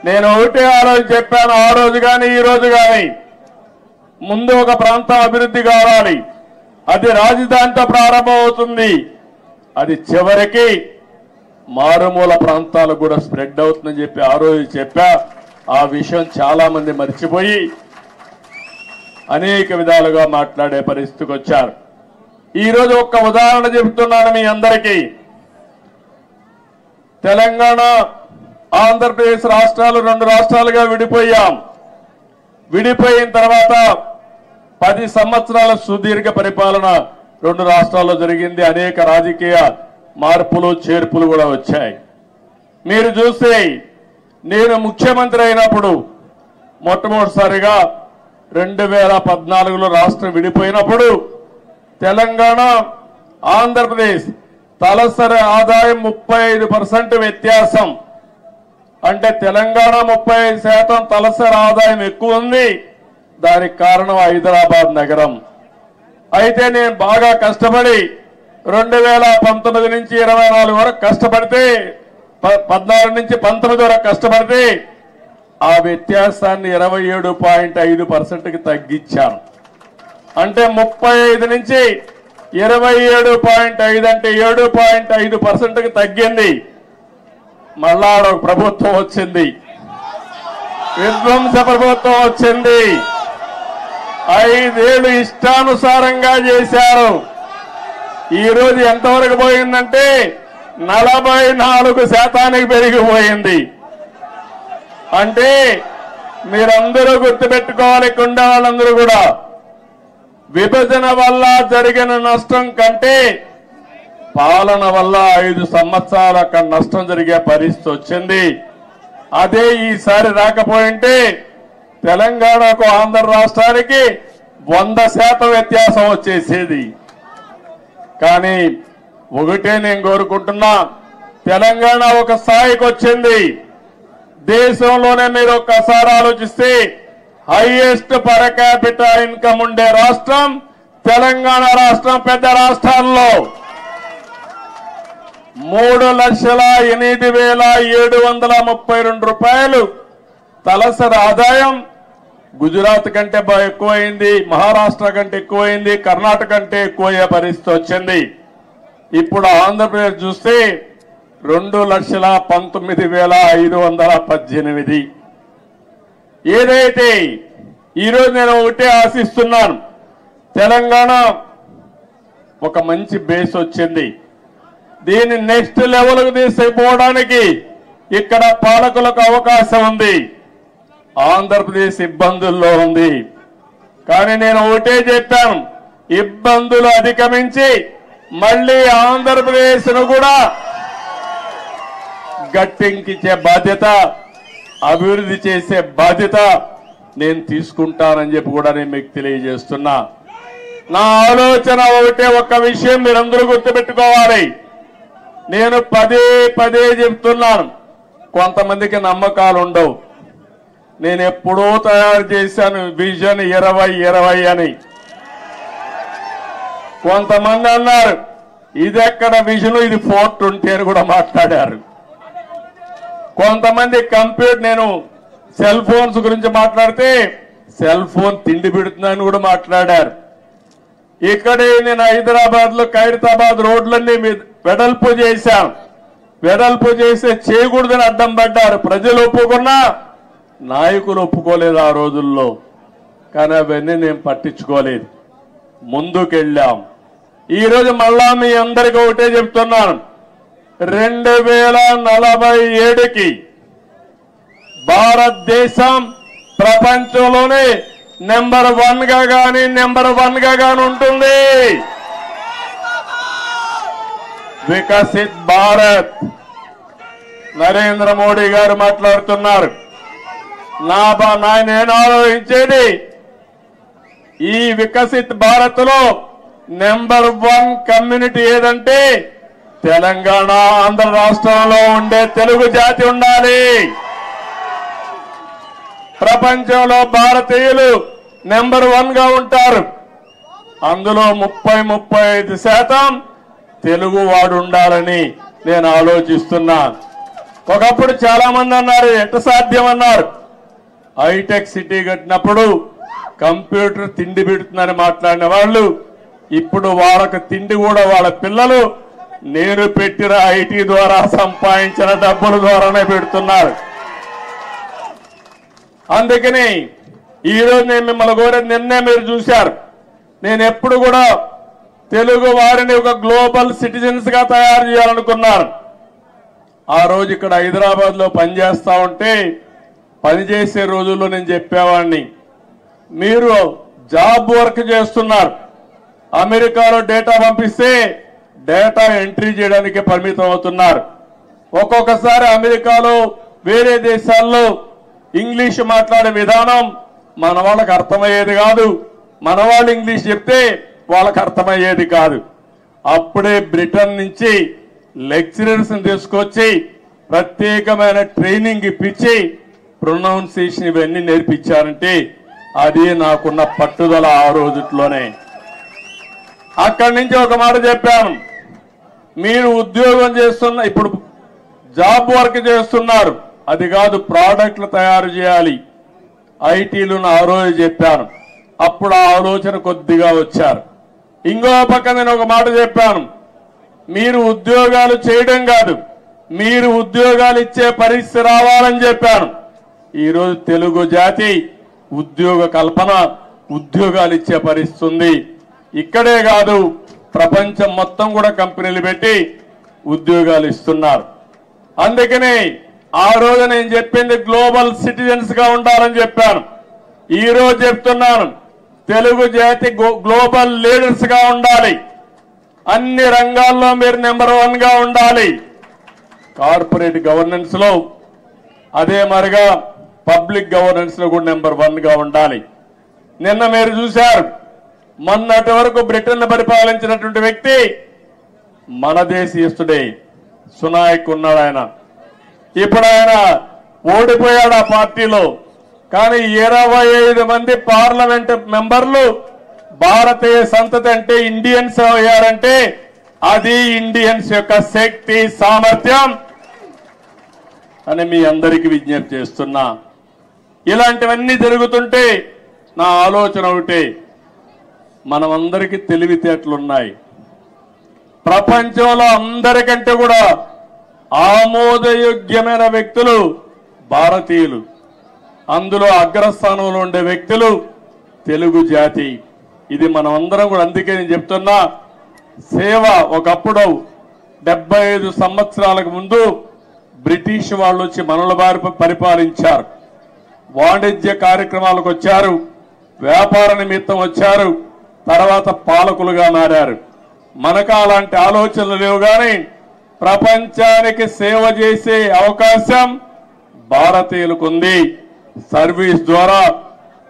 Speaker 2: నేను ఒకటే ఆ రోజు చెప్పాను, ఆ రోజు కానీ ఈ రోజు కానీ ముందు ఒక ప్రాంతం అభివృద్ధి కావాలి, అది రాజధానితో ప్రారంభమవుతుంది, అది చివరికి మారుమూల ప్రాంతాలకు కూడా స్ప్రెడ్ అవుతుందని చెప్పి ఆ రోజు చెప్పా. ఆ విషయం చాలా మంది మర్చిపోయి అనేక విధాలుగా మాట్లాడే పరిస్థితికి వచ్చారు. ఈ రోజు ఒక్క ఉదాహరణ చెబుతున్నాను మీ అందరికీ. తెలంగాణ ఆంధ్రప్రదేశ్ రాష్ట్రాలు రెండు రాష్ట్రాలుగా విడిపోయాం. విడిపోయిన తర్వాత 10 సంవత్సరాల సుదీర్ఘ పరిపాలన రెండు రాష్ట్రాల్లో జరిగింది. అనేక రాజకీయ మార్పులు చేర్పులు కూడా వచ్చాయి. మీరు చూస్తే నేను ముఖ్యమంత్రి అయినప్పుడు మొట్టమొదటిసారిగా 2014లో రాష్ట్రం విడిపోయినప్పుడు తెలంగాణ ఆంధ్రప్రదేశ్ తలసరి ఆదాయం 35% వ్యత్యాసం. అంటే తెలంగాణ 35% తలసరి ఆదాయం ఎక్కువ ఉంది. దానికి కారణం హైదరాబాద్ నగరం. అయితే నేను బాగా కష్టపడి 2019 నుంచి 24 వరకు కష్టపడితే 14 నుంచి 19 వరకు కష్టపడితే ఆ వ్యత్యాసాన్ని 27.5%కి తగ్గించాను. అంటే 35 నుంచి 27.5 అంటే 7.5%కి తగ్గింది. మళ్ళా ఒక ప్రభుత్వం వచ్చింది, విధ్వంస ప్రభుత్వం వచ్చింది. 5 ఏళ్లు ఇష్టానుసారంగా చేశారు. ఈ రోజు ఎంతవరకు పోయిందంటే 44% పెరిగిపోయింది. అంటే మీరందరూ గుర్తుపెట్టుకోవాలి, కొండ వాళ్ళందరూ కూడా, విభజన వల్ల జరిగిన నష్టం కంటే పాలన వల్ల 5 సంవత్సరాలు అక్కడ నష్టం జరిగే పరిస్థితి వచ్చింది. అదే ఈసారి రాకపోయింటే తెలంగాణకు ఆంధ్ర రాష్ట్రానికి 100% వ్యత్యాసం వచ్చేసేది. కానీ ఒకటే నేను కోరుకుంటున్నా, తెలంగాణ ఒక స్థాయికి వచ్చింది. దేశంలోనే మీరు ఒక్కసారి ఆలోచిస్తే హైయెస్ట్ పర్ క్యాపిటల్ ఇన్కమ్ ఉండే రాష్ట్రం తెలంగాణ రాష్ట్రం. పెద్ద రాష్ట్రాల్లో 3,08,732 రూపాయలు తలసరి ఆదాయం గుజరాత్ కంటే ఎక్కువైంది, మహారాష్ట్ర కంటే ఎక్కువైంది, కర్ణాటక కంటే ఎక్కువయ్యే పరిస్థితి వచ్చింది. ఇప్పుడు ఆంధ్రప్రదేశ్ చూస్తే 2,19,518. ఏదైతే ఈరోజు నేను ఒకటే ఆశిస్తున్నాను, తెలంగాణ ఒక మంచి బేస్ వచ్చింది. దీన్ని నెక్స్ట్ లెవెల్కు తీసుకుపోవడానికి ఇక్కడ పాలకులకు అవకాశం ఉంది. ఆంధ్రప్రదేశ్ ఇబ్బందుల్లో ఉంది. కానీ నేను ఒకటే చెప్పాను, ఇబ్బందులు అధిగమించి మళ్ళీ ఆంధ్రప్రదేశ్ను కూడా గట్టెక్కించే బాధ్యత, అభివృద్ధి చేసే బాధ్యత నేను తీసుకుంటానని చెప్పి కూడా నేను మీకు తెలియజేస్తున్నా. నా ఆలోచన ఒకటే, ఒక్క విషయం మీరందరూ గుర్తుపెట్టుకోవాలి. నేను పదే పదే చెప్తున్నాను, కొంతమందికి నమ్మకాలు ఉండవు. నేను ఎప్పుడో తయారు చేశాను విజన్ 2020 అని. కొంతమంది అన్నారు ఇది ఎక్కడ విజన్, ఇది 420 అని కూడా మాట్లాడారు. కొంతమంది కంప్యూటర్, నేను సెల్ ఫోన్స్ గురించి మాట్లాడితే సెల్ ఫోన్ తిండి పెడుతుందని కూడా మాట్లాడారు. ఇక్కడే నేను హైదరాబాద్ లో ఖైరతాబాద్ రోడ్లన్నీ వెడల్పు చేశాను. వెడల్పు చేస్తే చేయకూడదని అడ్డం పడ్డారు. ప్రజలు ఒప్పుకున్నా, నాయకులు ఒప్పుకోలేదు ఆ రోజుల్లో. కానీ అవన్నీ నేను పట్టించుకోలేదు, ముందుకెళ్ళాం. ఈరోజు మళ్ళా మీ అందరికీ ఒకటే చెప్తున్నాను, 2047కి భారతదేశం ప్రపంచంలోనే నెంబర్ 1 గా గాని ఉంటుంది. వికసిత్ భారత్. నరేంద్ర మోడీ గారు మాట్లాడుతున్నారు. నేను ఆలోచించేది, ఈ వికసిత్ భారత్ లో నెంబర్ 1 కమ్యూనిటీ ఏదంటే తెలంగాణ, ఆంధ్ర రాష్ట్రంలో ఉండే తెలుగు జాతి ఉండాలి. ప్రపంచంలో భారతీయులు నెంబర్ 1 గా ఉంటారు. అందులో 30-35% తెలుగు వాడు ఉండాలని నేను ఆలోచిస్తున్నా. ఒకప్పుడు చాలా మంది అన్నారు ఎట్ట సాధ్యం అన్నారు. హైటెక్ సిటీ కట్టినప్పుడు కంప్యూటర్ తిండి పెడుతుందని మాట్లాడిన వాళ్ళు ఇప్పుడు వాళ్ళకి తిండి కూడా వాళ్ళ పిల్లలు నేను పెట్టిన ఐటీ ద్వారా సంపాదించిన డబ్బుల ద్వారానే పెడుతున్నారు. అందుకని ఈరోజు నేను మిమ్మల్ని కోరేది, నిన్నే మీరు చూశారు, నేను ఎప్పుడు కూడా తెలుగు వారిని ఒక గ్లోబల్ సిటిజన్స్ గా తయారు చేయాలనుకున్నాను. ఆ రోజు ఇక్కడ హైదరాబాద్ లో పనిచేస్తా ఉంటే, పనిచేసే రోజుల్లో నేను చెప్పేవాడిని, మీరు జాబ్ వర్క్ చేస్తున్నారు, అమెరికాలో డేటా పంపిస్తే డేటా ఎంట్రీ చేయడానికి పరిమితం అవుతున్నారు. ఒక్కొక్కసారి అమెరికాలో వేరే దేశాల్లో ఇంగ్లీష్ మాట్లాడే విధానం మన వాళ్ళకి అర్థమయ్యేది కాదు, మన వాళ్ళు ఇంగ్లీష్ చెప్తే వాళ్ళకి అర్థమయ్యేది కాదు. అప్పుడే బ్రిటన్ నుంచి లెక్చరర్స్ తీసుకొచ్చి ప్రత్యేకమైన ట్రైనింగ్ ఇప్పించి ప్రొనౌన్సియేషన్ ఇవన్నీ నేర్పించారంటే అది నాకున్న పట్టుదల ఆ రోజుట్లోనే. అక్కడి నుంచి ఒక మాట చెప్పాను, మీరు ఉద్యోగం చేస్తున్న, ఇప్పుడు జాబ్ వర్క్ చేస్తున్నారు, అది కాదు ప్రోడక్ట్లు తయారు చేయాలి, ఐటీలు ఆ రోజు చెప్పాను. అప్పుడు ఆ ఆలోచన కొద్దిగా వచ్చారు. ఇంకో పక్క నేను ఒక మాట చెప్పాను, మీరు ఉద్యోగాలు చేయడం కాదు, మీరు ఉద్యోగాలు ఇచ్చే పరిస్థితి రావాలని చెప్పాను. ఈరోజు తెలుగు జాతి ఉద్యోగ కల్పన, ఉద్యోగాలు ఇచ్చే పరిస్థితి ఉంది. ఇక్కడే కాదు, ప్రపంచం మొత్తం కూడా కంపెనీలు పెట్టి ఉద్యోగాలు ఇస్తున్నారు. అందుకనే ఆ రోజు నేను చెప్పింది గ్లోబల్ సిటిజన్స్ గా ఉండాలని చెప్పాను. ఈ రోజు చెప్తున్నాను, తెలుగు జాతి గ్లోబల్ లీడర్స్ గా ఉండాలి. అన్ని రంగాల్లో మీరు నెంబర్ 1 గా ఉండాలి. కార్పొరేట్ గవర్నెన్స్ లో, అదే మరిగా పబ్లిక్ గవర్నెన్స్ లో కూడా నెంబర్ 1 గా ఉండాలి. నిన్న మీరు చూశారు, మొన్నటి వరకు బ్రిటన్ పరిపాలించినటువంటి వ్యక్తి మన దేశీయుడే, సునాయక్ ఉన్నాడు. ఆయన ఇప్పుడు ఆయన ఓడిపోయాడు ఆ పార్టీలో. కానీ 25 మంది పార్లమెంట్ మెంబర్లు భారతీయ సంతతి అంటే ఇండియన్స్ అయ్యారంటే అది ఇండియన్స్ యొక్క శక్తి, సామర్థ్యం అని మీ అందరికీ విజ్ఞప్తి చేస్తున్నా. ఇలాంటివన్నీ జరుగుతుంటే నా ఆలోచన ఒకటే, మనమందరికీ తెలివితేటలున్నాయి. ప్రపంచంలో అందరికంటే కూడా ఆమోదయోగ్యమైన వ్యక్తులు భారతీయులు. అందులో అగ్రస్థానంలో ఉండే వ్యక్తులు తెలుగు జాతి. ఇది మనం అందరం కూడా, అందుకే నేను చెప్తున్నా, సేవ ఒకప్పుడు 75 సంవత్సరాలకు ముందు బ్రిటిష్ వాళ్ళు వచ్చి మనల బారి పరిపాలించారు. వాణిజ్య కార్యక్రమాలకు వచ్చారు, వ్యాపార నిమిత్తం వచ్చారు, తర్వాత పాలకులుగా మారారు. మనకు అలాంటి ఆలోచనలు లేవు. కానీ ప్రపంచానికి సేవ చేసే అవకాశం భారతీయులకు ఉంది. సర్వీస్ ద్వారా,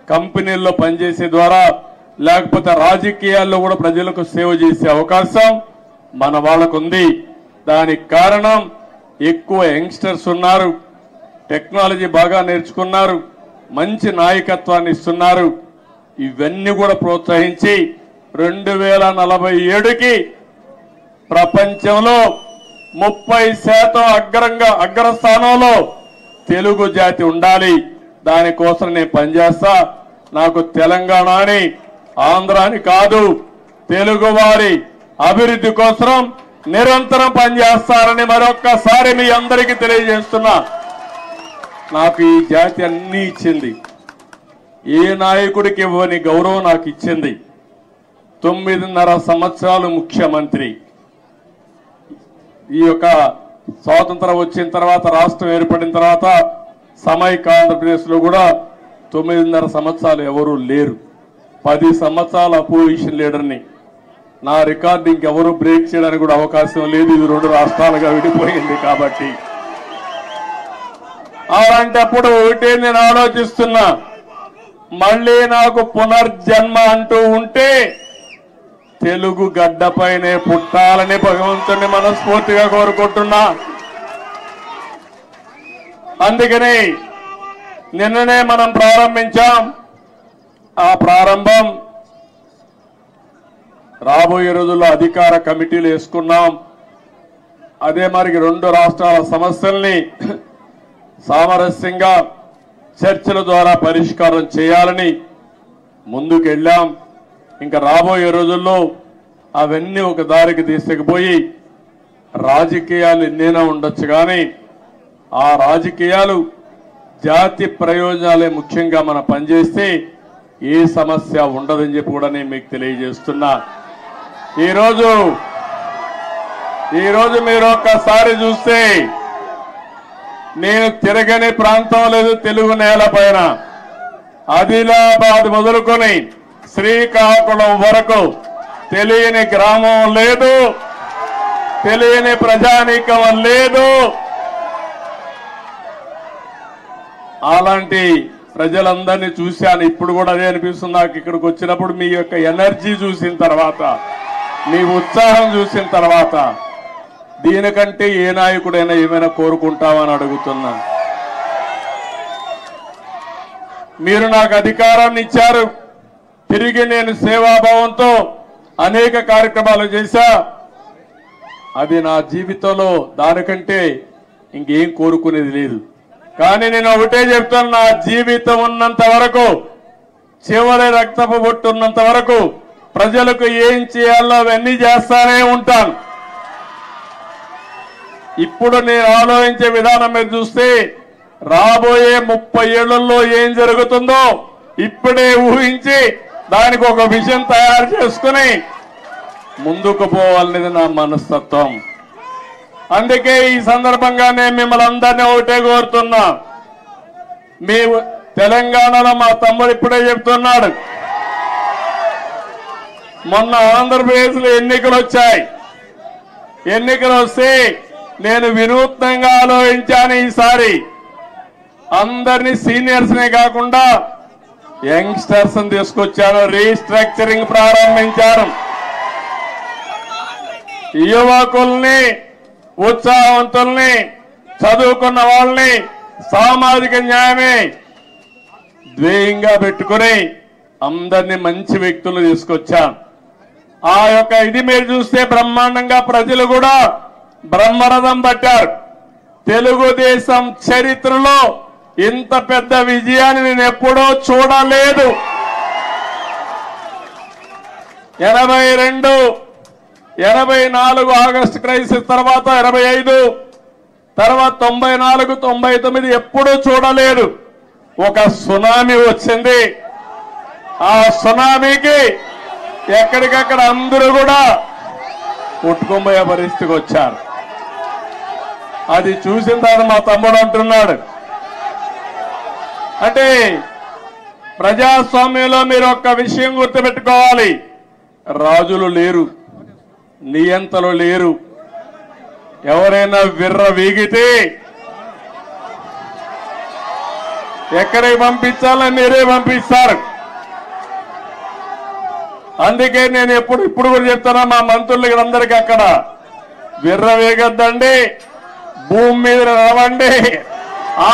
Speaker 2: కంపెనీల్లో పనిచేసే ద్వారా, లేకపోతే రాజకీయాల్లో కూడా ప్రజలకు సేవ చేసే అవకాశం మన వాళ్ళకు ఉంది. దానికి కారణం ఎక్కువ యంగ్స్టర్స్ ఉన్నారు, టెక్నాలజీ బాగా నేర్చుకున్నారు, మంచి నాయకత్వాన్ని ఇస్తున్నారు. ఇవన్నీ కూడా ప్రోత్సహించి 2047కి ప్రపంచంలో 30% అగ్రస్థానంలో తెలుగు జాతి ఉండాలి. దానికోసం నేను పనిచేస్తా. నాకు తెలంగాణ అని, ఆంధ్ర అని కాదు, తెలుగు వారి అభివృద్ధి కోసం నిరంతరం పనిచేస్తారని మరొక్కసారి మీ అందరికీ తెలియజేస్తున్నా. నాకు ఈ జాతి అన్నీ ఇచ్చింది. ఏ నాయకుడికి ఇవ్వని గౌరవం నాకు ఇచ్చింది. 9.5 సంవత్సరాలు ముఖ్యమంత్రి. ఈ యొక్క స్వాతంత్రం వచ్చిన తర్వాత, రాష్ట్రం ఏర్పడిన తర్వాత సమైక్య ఆంధ్రప్రదేశ్ లో కూడా 9.5 సంవత్సరాలు ఎవరూ లేరు. 10 సంవత్సరాల అపోజిషన్ లీడర్ని. నా రికార్డు ఇంకెవరూ బ్రేక్ చేయడానికి కూడా అవకాశం లేదు. ఇది 2 రాష్ట్రాలుగా విడిపోయింది కాబట్టి. అలాంటప్పుడు ఒకటే నేను ఆలోచిస్తున్నా, మళ్ళీ నాకు పునర్జన్మ అంటూ ఉంటే తెలుగు గడ్డపైనే పుట్టాలని భగవంతుని మనస్ఫూర్తిగా కోరుకుంటున్నా. అందుకని నిన్ననే మనం ప్రారంభించాం. ఆ ప్రారంభం రాబోయే రోజుల్లో అధికార కమిటీలు వేసుకున్నాం. అదే మరి 2 రాష్ట్రాల సమస్యల్ని సామరస్యంగా చర్చల ద్వారా పరిష్కారం చేయాలని ముందుకెళ్ళాం. ఇంకా రాబోయే రోజుల్లో అవన్నీ ఒక దారికి తీసుకుపోయి రాజకీయాలు ఎన్నైనా ఉండొచ్చు, కానీ ఆ రాజకీయాలు జాతి ప్రయోజనాలే ముఖ్యంగా మనం పనిచేస్తే ఏ సమస్య ఉండదని చెప్పి కూడా నేను మీకు తెలియజేస్తున్నా. ఈరోజు మీరు ఒక్కసారి చూస్తే నేను తిరగని ప్రాంతం లేదు తెలుగు నేల పైన. ఆదిలాబాద్ మొదలుకొని శ్రీకాకుళం వరకు తెలియని గ్రామం లేదు, తెలియని ప్రజానీకం లేదు. అలాంటి ప్రజలందరినీ చూశాను. ఇప్పుడు కూడా అదే అనిపిస్తుంది నాకు. ఇక్కడికి వచ్చినప్పుడు మీ యొక్క ఎనర్జీ చూసిన తర్వాత, మీ ఉత్సాహం చూసిన తర్వాత, దీనికంటే ఏ నాయకుడైనా ఏమైనా కోరుకుంటామని అడుగుతున్నా. మీరు నాకు అధికారాన్ని ఇచ్చారు. తిరిగి నేను సేవాభావంతో అనేక కార్యక్రమాలు చేశా. అది నా జీవితంలో దానికంటే ఇంకేం కోరుకునేది లేదు. కానీ నేను ఒకటే చెప్తాను, నా జీవితం ఉన్నంత వరకు, చివరి రక్తపు బొట్టు ఉన్నంత వరకు ప్రజలకు ఏం చేయాలో అవన్నీ చేస్తానే ఉంటాను. ఇప్పుడు నేను ఆలోచించే విధానం మీరు చూస్తే రాబోయే 30 ఏళ్లలో ఏం జరుగుతుందో ఇప్పుడే ఊహించి దానికి ఒక విజన్ తయారు చేసుకుని ముందుకు పోవాలనేది నా మనస్తత్వం. అందుకే ఈ సందర్భంగా నేను మిమ్మల్ని అందరినీ ఒకటే కోరుతున్నా. మీ తెలంగాణలో మా తమ్ముడు ఇప్పుడే చెప్తున్నాడు, మొన్న ఆంధ్రప్రదేశ్ లో ఎన్నికలు వచ్చాయి. ఎన్నికలు వస్తే నేను వినూత్నంగా ఆలోచించాను. ఈసారి అందరినీ సీనియర్స్ నే కాకుండా యంగ్స్టర్స్ తీసుకొచ్చాను. రీస్ట్రక్చరింగ్ ప్రారంభించాను. యువకుల్ని, ఉత్సాహవంతుల్ని, చదువుకున్న వాళ్ళని సామాజిక న్యాయమే ధ్యేయంగా పెట్టుకుని అందరినీ మంచి వ్యక్తులు తీసుకొచ్చాను. ఆ యొక్క ఇది మీరు చూస్తే బ్రహ్మాండంగా ప్రజలు కూడా బ్రహ్మరథం పట్టారు. తెలుగుదేశం చరిత్రలో ఇంత పెద్ద విజయాన్ని నేను ఎప్పుడూ చూడలేదు. 82, 84 ఆగస్టు క్రైసిస్ తర్వాత 85, తర్వాత 94, 99 ఎప్పుడూ చూడలేదు. ఒక సునామీ వచ్చింది. ఆ సునామీకి ఎక్కడికక్కడ అందరూ కూడా కొట్టుకుపోయే పరిస్థితికి వచ్చారు. అది చూసిన తర్వాత మా తమ్ముడు అంటున్నాడు, అంటే ప్రజాస్వామ్యంలో మీరు ఒక్క విషయం గుర్తుపెట్టుకోవాలి, రాజులు లేరు, నియంతలు లేరు. ఎవరైనా విర్ర వీగితే ఎక్కడికి పంపించాలని మీరే పంపిస్తారు. అందుకే నేను ఇప్పుడు కూడా చెప్తున్నా మా మంత్రులకి అందరికీ, అక్కడ విర్ర వేగొద్దండి, భూమి మీద నడవండి,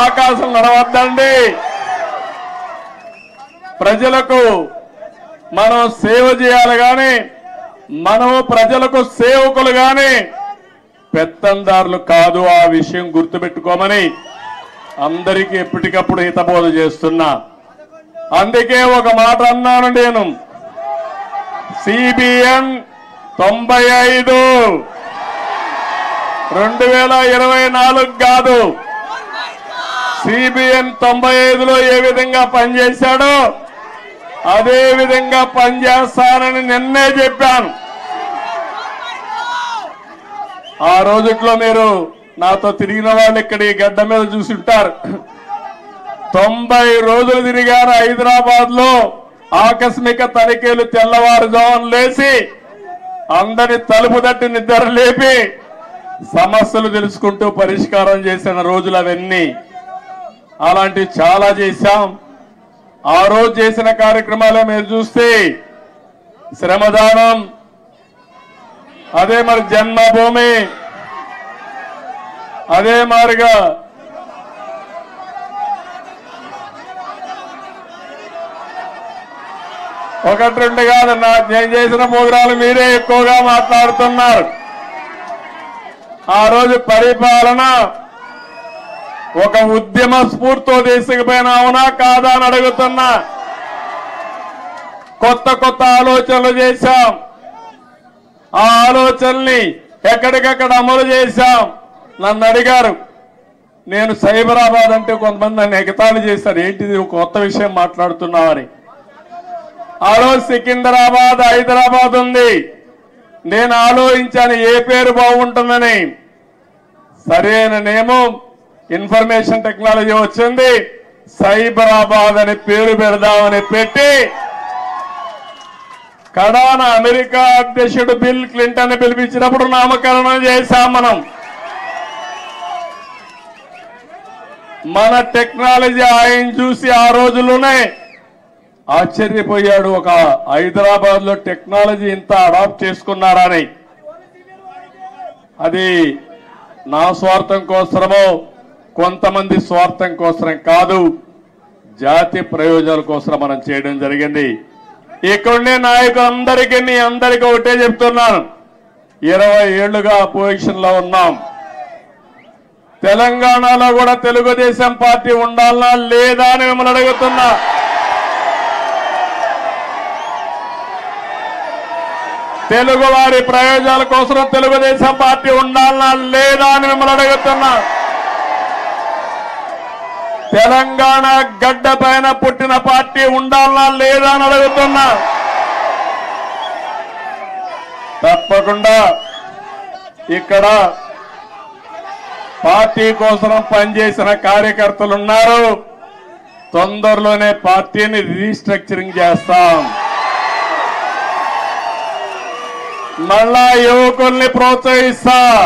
Speaker 2: ఆకాశం నడవద్దండి. ప్రజలకు మనం సేవ చేయాలి కానీ మనము ప్రజలకు సేవకులు కానీ పెత్తందారులు కాదు. ఆ విషయం గుర్తుపెట్టుకోమని అందరికీ ఎప్పటికప్పుడు హితబోధ చేస్తున్నా. అందుకే ఒక మాట అన్నాను నేను, CBN 95 2024 కాదు, CBN 95లో ఏ విధంగా పనిచేశాడో అదే విధంగా పనిచేస్తానని నిన్నే చెప్పాను. ఆ రోజుట్లో మీరు నాతో తిరిగిన వాళ్ళు ఇక్కడ ఈ గడ్డ మీద చూసింటారు. 90 రోజులు తిరిగారు హైదరాబాద్ లో. ఆకస్మిక తనిఖీలు, తెల్లవారుజామున లేచి అందరి తలుపు తట్టి నిద్ర లేపి సమస్యలు తెలుసుకుంటూ పరిష్కారం చేసిన రోజులు అవన్నీ. అలాంటివి చాలా చేశాం. ఆ రోజు చేసిన కార్యక్రమాలే మీరు చూస్తే శ్రమదానం, అదే మరి జన్మభూమి, అదే మారిగా ఒకటి రెండు కాదు, నేను చేసిన ప్రోగ్రాలు మీరే ఎక్కువగా మాట్లాడుతున్నారు. ఆ రోజు పరిపాలన ఒక ఉద్యమ స్ఫూర్తితో తీసుకుపోయినా అవునా కాదా అని అడుగుతున్నా. కొత్త కొత్త ఆలోచనలు చేశాం. ఆ ఆలోచనల్ని ఎక్కడికక్కడ అమలు చేశాం. నన్ను అడిగారు, నేను సైబరాబాద్ అంటే కొంతమంది నన్ను ఎగతాళి చేశారు, ఏంటిది కొత్త విషయం మాట్లాడుతున్నావని. ఆ రోజు సికింద్రాబాద్, హైదరాబాద్ ఉంది. నేను ఆలోచించాను ఏ పేరు బాగుంటుందని. సరైన నేమో ఇన్ఫర్మేషన్ టెక్నాలజీ వచ్చింది, సైబరాబాద్ అని పేరు పెడదామని పెట్టి కడాన అమెరికా అధ్యక్షుడు బిల్ క్లింటన్ పిలిపించినప్పుడు నామకరణం చేశాం. మన టెక్నాలజీ ఆయన చూసి ఆ రోజుల్లోనే ఆశ్చర్యపోయాడు. ఒక హైదరాబాద్ లో టెక్నాలజీ ఇంత అడాప్ట్ చేసుకున్నారని. అది నా స్వార్థం కోసమో కొంతమంది స్వార్థం కోసం కాదు, జాతి ప్రయోజనాల కోసం మనం చేయడం జరిగింది. ఇక్కడుండే నాయకులందరికీ మీ అందరికీ ఒకటే చెప్తున్నాను, 20 ఏళ్లుగా అపోజిషన్ లో ఉన్నాం. తెలంగాణలో కూడా తెలుగుదేశం పార్టీ ఉండాలనా లేదా అని మిమ్మల్ని అడుగుతున్నా. తెలుగు వారి ప్రయోజనాల కోసం తెలుగుదేశం పార్టీ ఉండాలనా లేదా అని మిమ్మల్ని అడుగుతున్నా. తెలంగాణ గడ్డ పైన పుట్టిన పార్టీ ఉండాలనా లేదా అని అడుగుతున్నా. తప్పకుండా ఇక్కడ పార్టీ కోసం పనిచేసిన కార్యకర్తలు ఉన్నారు. తొందరలోనే పార్టీని రీస్ట్రక్చరింగ్ చేస్తాం. మళ్ళా యువకుల్ని ప్రోత్సహిస్తాం,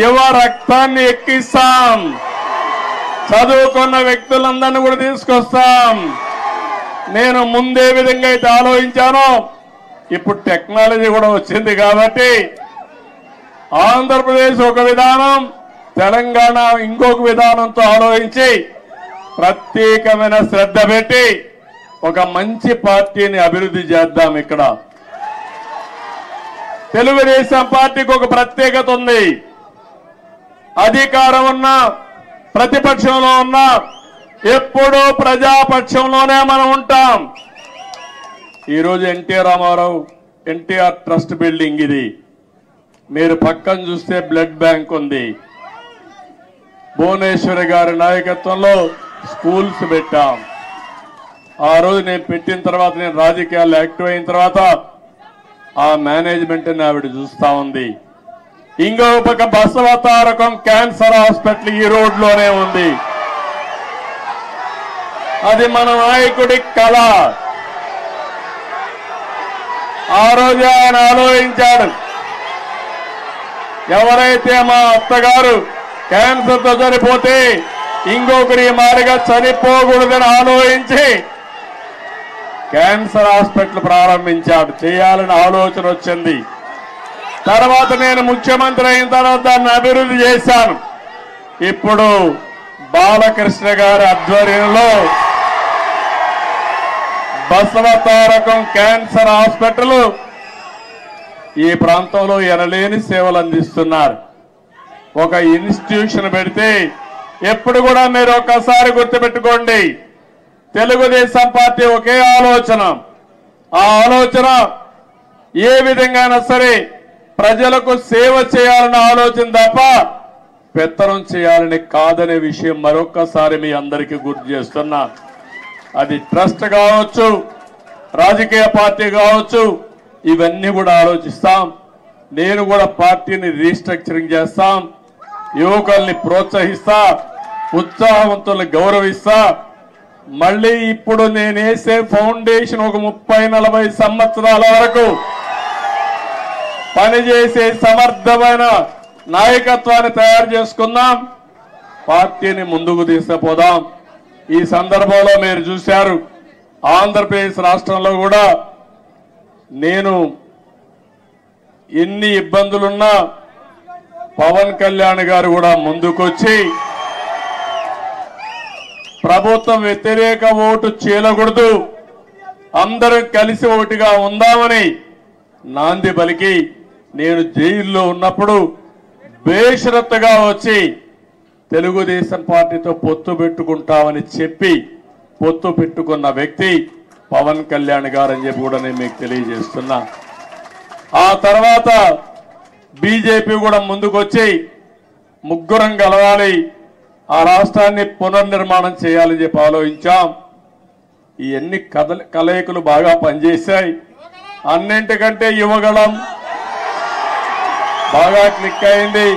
Speaker 2: యువ రక్తాన్ని ఎక్కిస్తాం, చదువుకున్న వ్యక్తులందరినీ కూడా తీసుకొస్తాం. నేను ముందే విధంగా అయితే ఆలోచించానో ఇప్పుడు టెక్నాలజీ కూడా వచ్చింది కాబట్టి ఆంధ్రప్రదేశ్ ఒక విధానం, తెలంగాణ ఇంకొక విధానంతో ఆలోచించి ప్రత్యేకమైన శ్రద్ధ పెట్టి ఒక మంచి పార్టీని అభివృద్ధి చేద్దాం. ఇక్కడ తెలుగుదేశం పార్టీకి ఒక ప్రత్యేకత ఉంది. అధికారం ఉన్నా ప్రతిపక్షంలో ఉన్నా ఎప్పుడూ ప్రజాపక్షంలోనే మనం ఉంటాం. ఈరోజు NT Rama Rao NTR trust building ఇది. మీరు పక్కన చూస్తే బ్లడ్ బ్యాంక్ ఉంది. భువనేశ్వరి గారి నాయకత్వంలో స్కూల్స్ పెట్టాం. ఆ రోజు నేను పెట్టిన తర్వాత, నేను రాజకీయాల్లో యాక్టివ్ అయిన తర్వాత ఆ మేనేజ్మెంట్ ని ఆవిడ చూస్తా ఉంది. ఇంకో పక్క బసవతారకం క్యాన్సర్ హాస్పిటల్ ఈ రోడ్లోనే ఉంది. అది మన నాయకుడి కళ. ఆ రోజే ఆయన ఆలోచించాడు. ఎవరైతే మా అత్తగారు క్యాన్సర్తో చనిపోతే ఇంకొకరి మారిగా చనిపోకూడదని ఆలోచించి క్యాన్సర్ హాస్పిటల్ ప్రారంభించాడు. చేయాలని ఆలోచన వచ్చింది. తర్వాత నేను ముఖ్యమంత్రి అయిన తర్వాత దాన్ని అభివృద్ధి చేశాను. ఇప్పుడు బాలకృష్ణ గారి ఆధ్వర్యంలో బసవతారకం క్యాన్సర్ హాస్పిటల్ ఈ ప్రాంతంలో ఎనలేని సేవలు అందిస్తున్నారు. ఒక ఇన్స్టిట్యూషన్ పెడితే ఎప్పుడు కూడా మీరు ఒక్కసారి గుర్తుపెట్టుకోండి, తెలుగుదేశం పార్టీ ఒకే ఆలోచన. ఆ ఆలోచన ఏ విధంగానైనా సరే ప్రజలకు సేవ చేయాలన్న ఆలోచన తప్ప పెత్తనం చేయాలని కాదనే విషయం మరొక్కసారి మీ అందరికీ గుర్తు చేస్తున్నా. అది ట్రస్ట్ కావచ్చు, రాజకీయ పార్టీ కావచ్చు, ఇవన్నీ కూడా ఆలోచిస్తాం. నేను కూడా పార్టీని రీస్ట్రక్చరింగ్ చేస్తాం, యువకుల్ని ప్రోత్సహిస్తా, ఉత్సాహవంతుల్ని గౌరవిస్తా. మళ్ళీ ఇప్పుడు నేను వేసే ఫౌండేషన్ ఒక 30-40 సంవత్సరాల వరకు పనిచేసే సమర్థమైన నాయకత్వాన్ని తయారు చేసుకుందాం, పార్టీని ముందుకు తీసుకుపోదాం. ఈ సందర్భంలో మీరు చూశారు, ఆంధ్రప్రదేశ్ రాష్ట్రంలో కూడా నేను ఎన్ని ఇబ్బందులున్నా పవన్ కళ్యాణ్ గారు కూడా ముందుకొచ్చి ప్రభుత్వం వ్యతిరేక ఓటు చీలకూడదు, అందరం కలిసి ఒకటిగా ఉందామని నాంది పలికి నేను జైల్లో ఉన్నప్పుడు బేషరత్తుగా వచ్చి తెలుగుదేశం పార్టీతో పొత్తు పెట్టుకుంటామని చెప్పి పొత్తు పెట్టుకున్న వ్యక్తి పవన్ కళ్యాణ్ గారు అని చెప్పి కూడా నేను మీకు తెలియజేస్తున్నా. ఆ తర్వాత బీజేపీ కూడా ముందుకొచ్చి ముగ్గురం కలవాలి, ఆ రాష్ట్రాన్ని పునర్నిర్మాణం చేయాలని చెప్పి ఆలోచించాం. ఇవన్నీ కలయికలు బాగా పనిచేశాయి. అన్నింటికంటే యువగళం బాగా క్లిక్ అయింది.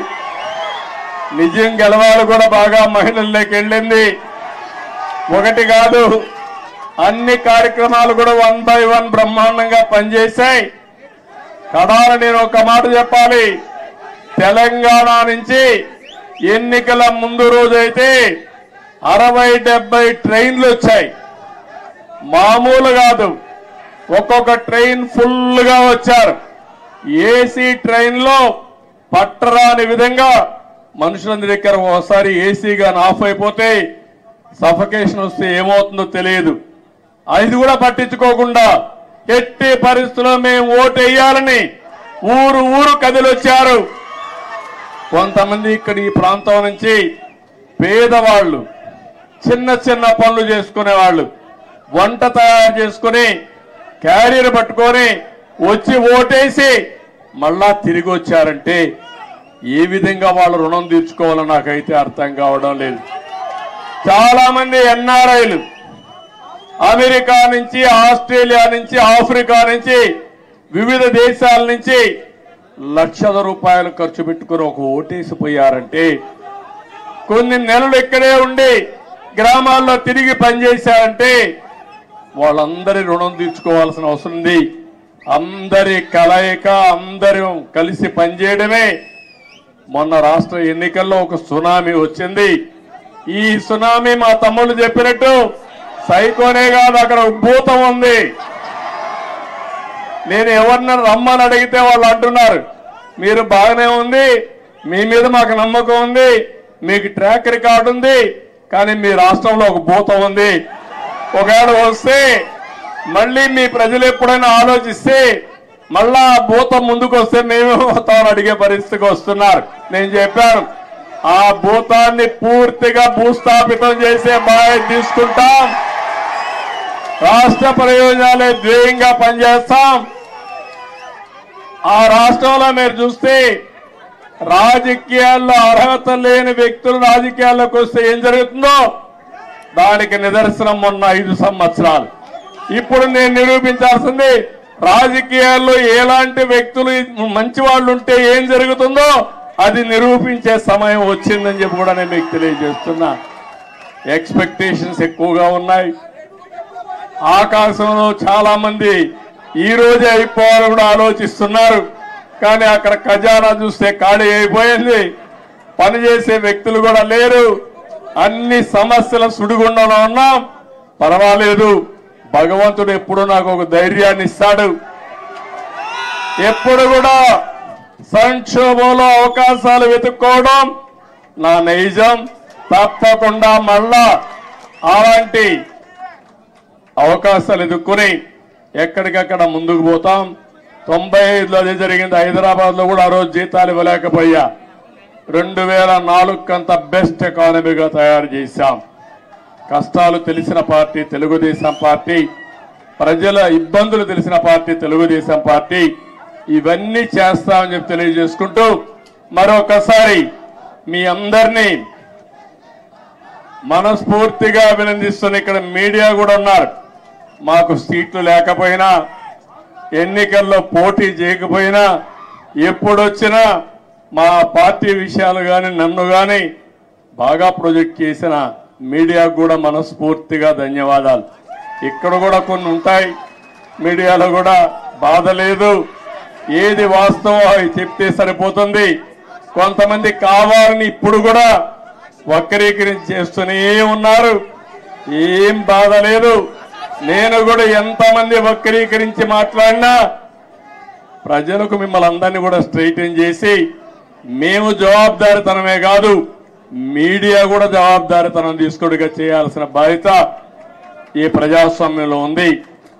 Speaker 2: నిజం గెలవాలి కూడా బాగా మహిళల్లోకి వెళ్ళింది. ఒకటి కాదు, అన్ని కార్యక్రమాలు కూడా 1 by 1 బ్రహ్మాండంగా పనిచేశాయి. కడాల నేను ఒక మాట చెప్పాలి, తెలంగాణ నుంచి ఎన్నికల ముందు రోజైతే 60-70 ట్రైన్లు వచ్చాయి. మామూలు కాదు, ఒక్కొక్క ట్రైన్ ఫుల్గా వచ్చారు. ఏసీ ట్రైన్లో పట్టరాని విధంగా మనుషులందరి దగ్గర ఒకసారి ఏసీ గాని ఆఫ్ అయిపోతే సఫకేషన్ వస్తే ఏమవుతుందో తెలియదు. అది కూడా పట్టించుకోకుండా ఎట్టి పరిస్థితుల్లో మేము ఓటు వేయాలని ఊరు ఊరు కదిలొచ్చారు. కొంతమంది ఇక్కడ ఈ ప్రాంతం నుంచి పేదవాళ్ళు, చిన్న చిన్న పనులు చేసుకునేవాళ్ళు, వంట తయారు చేసుకుని క్యారియర్ పట్టుకొని వచ్చి ఓటేసి మళ్ళా తిరిగి వచ్చారంటే ఏ విధంగా వాళ్ళు రుణం తీర్చుకోవాలో నాకైతే అర్థం కావడం లేదు. చాలా మంది ఎన్ఆర్ఐలు అమెరికా నుంచి, ఆస్ట్రేలియా నుంచి, ఆఫ్రికా నుంచి, వివిధ దేశాల నుంచి లక్షల రూపాయలు ఖర్చు పెట్టుకుని ఒక ఓటేసిపోయారంటే, కొన్ని నెలలు ఇక్కడే ఉండి గ్రామాల్లో తిరిగి పనిచేశారంటే వాళ్ళందరి రుణం తీర్చుకోవాల్సిన అవసరం ఉంది. అందరి కలయిక, అందరూ కలిసి పనిచేయడమే. మొన్న రాష్ట్ర ఎన్నికల్లో ఒక సునామీ వచ్చింది. ఈ సునామీ మా తమ్ముళ్ళు చెప్పినట్టు సైకోనే కాదు, అక్కడ భూతం ఉంది. నేను ఎవరిని రమ్మని అడిగితే వాళ్ళు అంటున్నారు, మీరు బాగానే ఉంది, మీ మీద మాకు నమ్మకం ఉంది, మీకు ట్రాక్ రికార్డు ఉంది, కానీ మీ రాష్ట్రంలో ఒక భూతం ఉంది. ఒకవేళ వస్తే మళ్ళీ మీ ప్రజలు ఎప్పుడైనా ఆలోచిస్తే మళ్ళా ఆ భూతం ముందుకు వస్తే మేమేమవుతామని అడిగే పరిస్థితికి వస్తున్నారు. నేను చెప్పాను, ఆ భూతాన్ని పూర్తిగా భూస్థాపితం చేసే బాధ్యత తీసుకుంటాం. రాష్ట్ర ప్రయోజనాలే ధ్యేయంగా పనిచేస్తాం. ఆ రాష్ట్రంలో మీరు చూస్తే రాజకీయాల్లో అర్హత లేని వ్యక్తులు రాజకీయాల్లోకి వస్తే ఏం జరుగుతుందో దానికి నిదర్శనం మొన్న 5 సంవత్సరాలు. ఇప్పుడు నేను నిరూపించాల్సింది, రాజకీయాల్లో ఎలాంటి వ్యక్తులు మంచి వాళ్ళు ఉంటే ఏం జరుగుతుందో అది నిరూపించే సమయం వచ్చిందని చెప్పి కూడా నేను మీకు తెలియజేస్తున్నా. ఎక్స్పెక్టేషన్స్ ఎక్కువగా ఉన్నాయి. ఆకాశంలో చాలా మంది ఈ రోజే అయిపోవాలని కూడా ఆలోచిస్తున్నారు. కానీ అక్కడ ఖజానా చూస్తే ఖాళీ అయిపోయింది. పనిచేసే వ్యక్తులు కూడా లేరు. అన్ని సమస్యల సుడిగుండంలో ఉన్నాం. పర్వాలేదు, భగవంతుడు ఎప్పుడు నాకు ఒక ధైర్యాన్ని ఇస్తాడు. ఎప్పుడు కూడా సంక్షోభంలో అవకాశాలు వెతుక్కోవడం నా నైజం. తప్పకుండా మళ్ళా అలాంటి అవకాశాలు ఎదుర్కొని ఎక్కడికక్కడ ముందుకు పోతాం. 95లో అదే జరిగింది. హైదరాబాద్ లో కూడా ఆ రోజు జీతాలు ఇవ్వలేకపోయా. 2004 కంత బెస్ట్ ఎకానమీగా తయారు చేశాం. కష్టాలు తెలిసిన పార్టీ తెలుగుదేశం పార్టీ, ప్రజల ఇబ్బందులు తెలిసిన పార్టీ తెలుగుదేశం పార్టీ. ఇవన్నీ చేస్తామని చెప్పి తెలియజేసుకుంటూ మరొకసారి మీ అందరినీ మనస్ఫూర్తిగా అభినందిస్తున్న ఇక్కడ మీడియా కూడా ఉన్నారు. మాకు సీట్లు లేకపోయినా, ఎన్నికల్లో పోటీ చేయకపోయినా, ఎప్పుడొచ్చినా మా పార్టీ విషయాలు కానీ నన్ను కానీ బాగా ప్రొజెక్ట్ చేసిన మీడియాకు కూడా మనస్ఫూర్తిగా ధన్యవాదాలు. ఇక్కడ కూడా కొన్ని ఉంటాయి, మీడియాలో కూడా బాధ లేదు. ఏది వాస్తవం అవి చెప్తే సరిపోతుంది. కొంతమంది కావాలని ఇప్పుడు కూడా వక్రీకరించి చేస్తూనే ఉన్నారు. ఏం బాధ లేదు. నేను కూడా ఎంతమంది వక్రీకరించి మాట్లాడినా ప్రజలకు మిమ్మల్ని అందరినీ కూడా స్ట్రైటన్ చేసి, మేము జవాబుదారితనమే కాదు మీడియా కూడా జవాబుదారితనం తీసుకుడిగా చేయాల్సిన బాధ్యత ఈ ప్రజాస్వామ్యంలో ఉంది.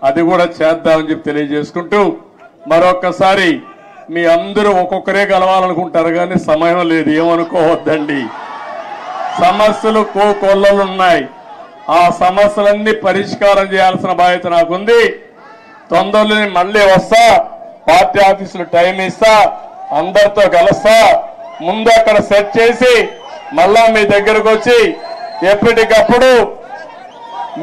Speaker 2: అది కూడా చేద్దామని చెప్పి తెలియజేసుకుంటూ మరొక్కసారి మీ అందరూ ఒక్కొక్కరే కలవాలనుకుంటారు కానీ సమయం లేదు, ఏమనుకోవద్దండి. సమస్యలు కోకొల్లలున్నాయి. ఆ సమస్యలన్నీ పరిష్కారం చేయాల్సిన బాధ్యత నాకుంది. తొందరలోనే మళ్ళీ వస్తా, పార్టీ ఆఫీసులో టైం ఇస్తా, అందరితో కలుస్తా. ముందు అక్కడ సెట్ చేసి మళ్ళా మీ దగ్గరకు వచ్చి ఎప్పటికప్పుడు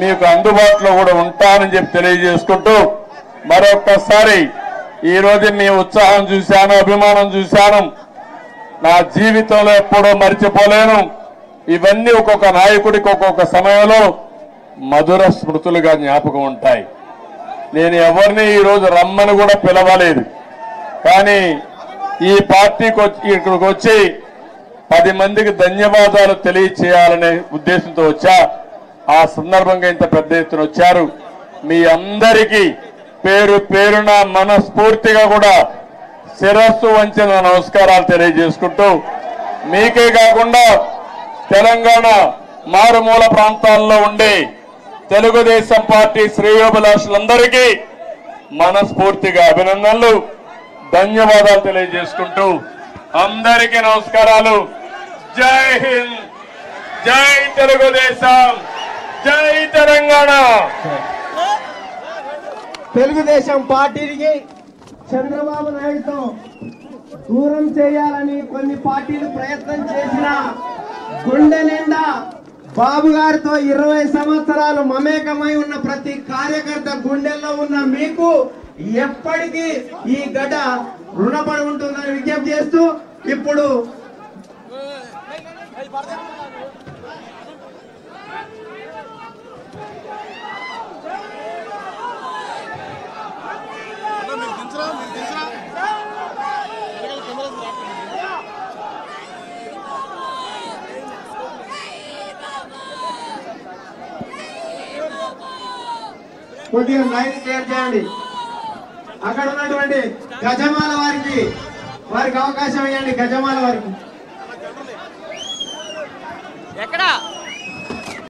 Speaker 2: మీకు అందుబాటులో కూడా ఉంటానని చెప్పి తెలియజేసుకుంటూ మరొక్కసారి ఈ రోజు మీ ఉత్సాహం చూశాను, అభిమానం చూశాను. నా జీవితంలో ఎప్పుడూ మర్చిపోలేను. ఇవన్నీ ఒక్కొక్క నాయకుడికి ఒక్కొక్క సమయంలో మధుర స్మృతులుగా జ్ఞాపకం ఉంటాయి. నేను ఎవరిని ఈరోజు రమ్మని కూడా పిలవలేదు, కానీ ఈ పార్టీకి ఇక్కడికి వచ్చి 10 మందికి ధన్యవాదాలు తెలియచేయాలనే ఉద్దేశంతో వచ్చా. ఆ సందర్భంగా ఇంత పెద్ద ఎత్తున వచ్చారు. మీ అందరికీ పేరు పేరున మనస్ఫూర్తిగా కూడా శిరస్సు వంచిన నమస్కారాలు తెలియజేసుకుంటూ, మీకే కాకుండా తెలంగాణ మారుమూల ప్రాంతాల్లో ఉండే తెలుగుదేశం పార్టీ శ్రేయోభిలాషులందరికీ మనస్ఫూర్తిగా అభినందనలు, ధన్యవాదాలు తెలియజేసుకుంటూ అందరికీ నమస్కారాలు. జై హింద్, జై తెలుగుదేశం, జై తెలంగాణ.
Speaker 1: తెలుగుదేశం పార్టీకి చంద్రబాబు నాయుడుతో దూరం చేయాలని కొన్ని పార్టీలు ప్రయత్నం చేసిన, గుండె నిండా బాబు గారితో 20 సంవత్సరాలు మమేకమై ఉన్న ప్రతి కార్యకర్త గుండెల్లో ఉన్న మీకు ఎప్పటికీ ఈ గడ్డ రుణపడి ఉంటుందని విజ్ఞప్తి చేస్తూ ఇప్పుడు కొద్దిగా లైన్ క్లియర్ చేయండి. అక్కడ ఉన్నటువంటి గజమాల వారికి అవకాశం ఇవ్వండి. గజమాల వారికి
Speaker 3: ఎక్కడ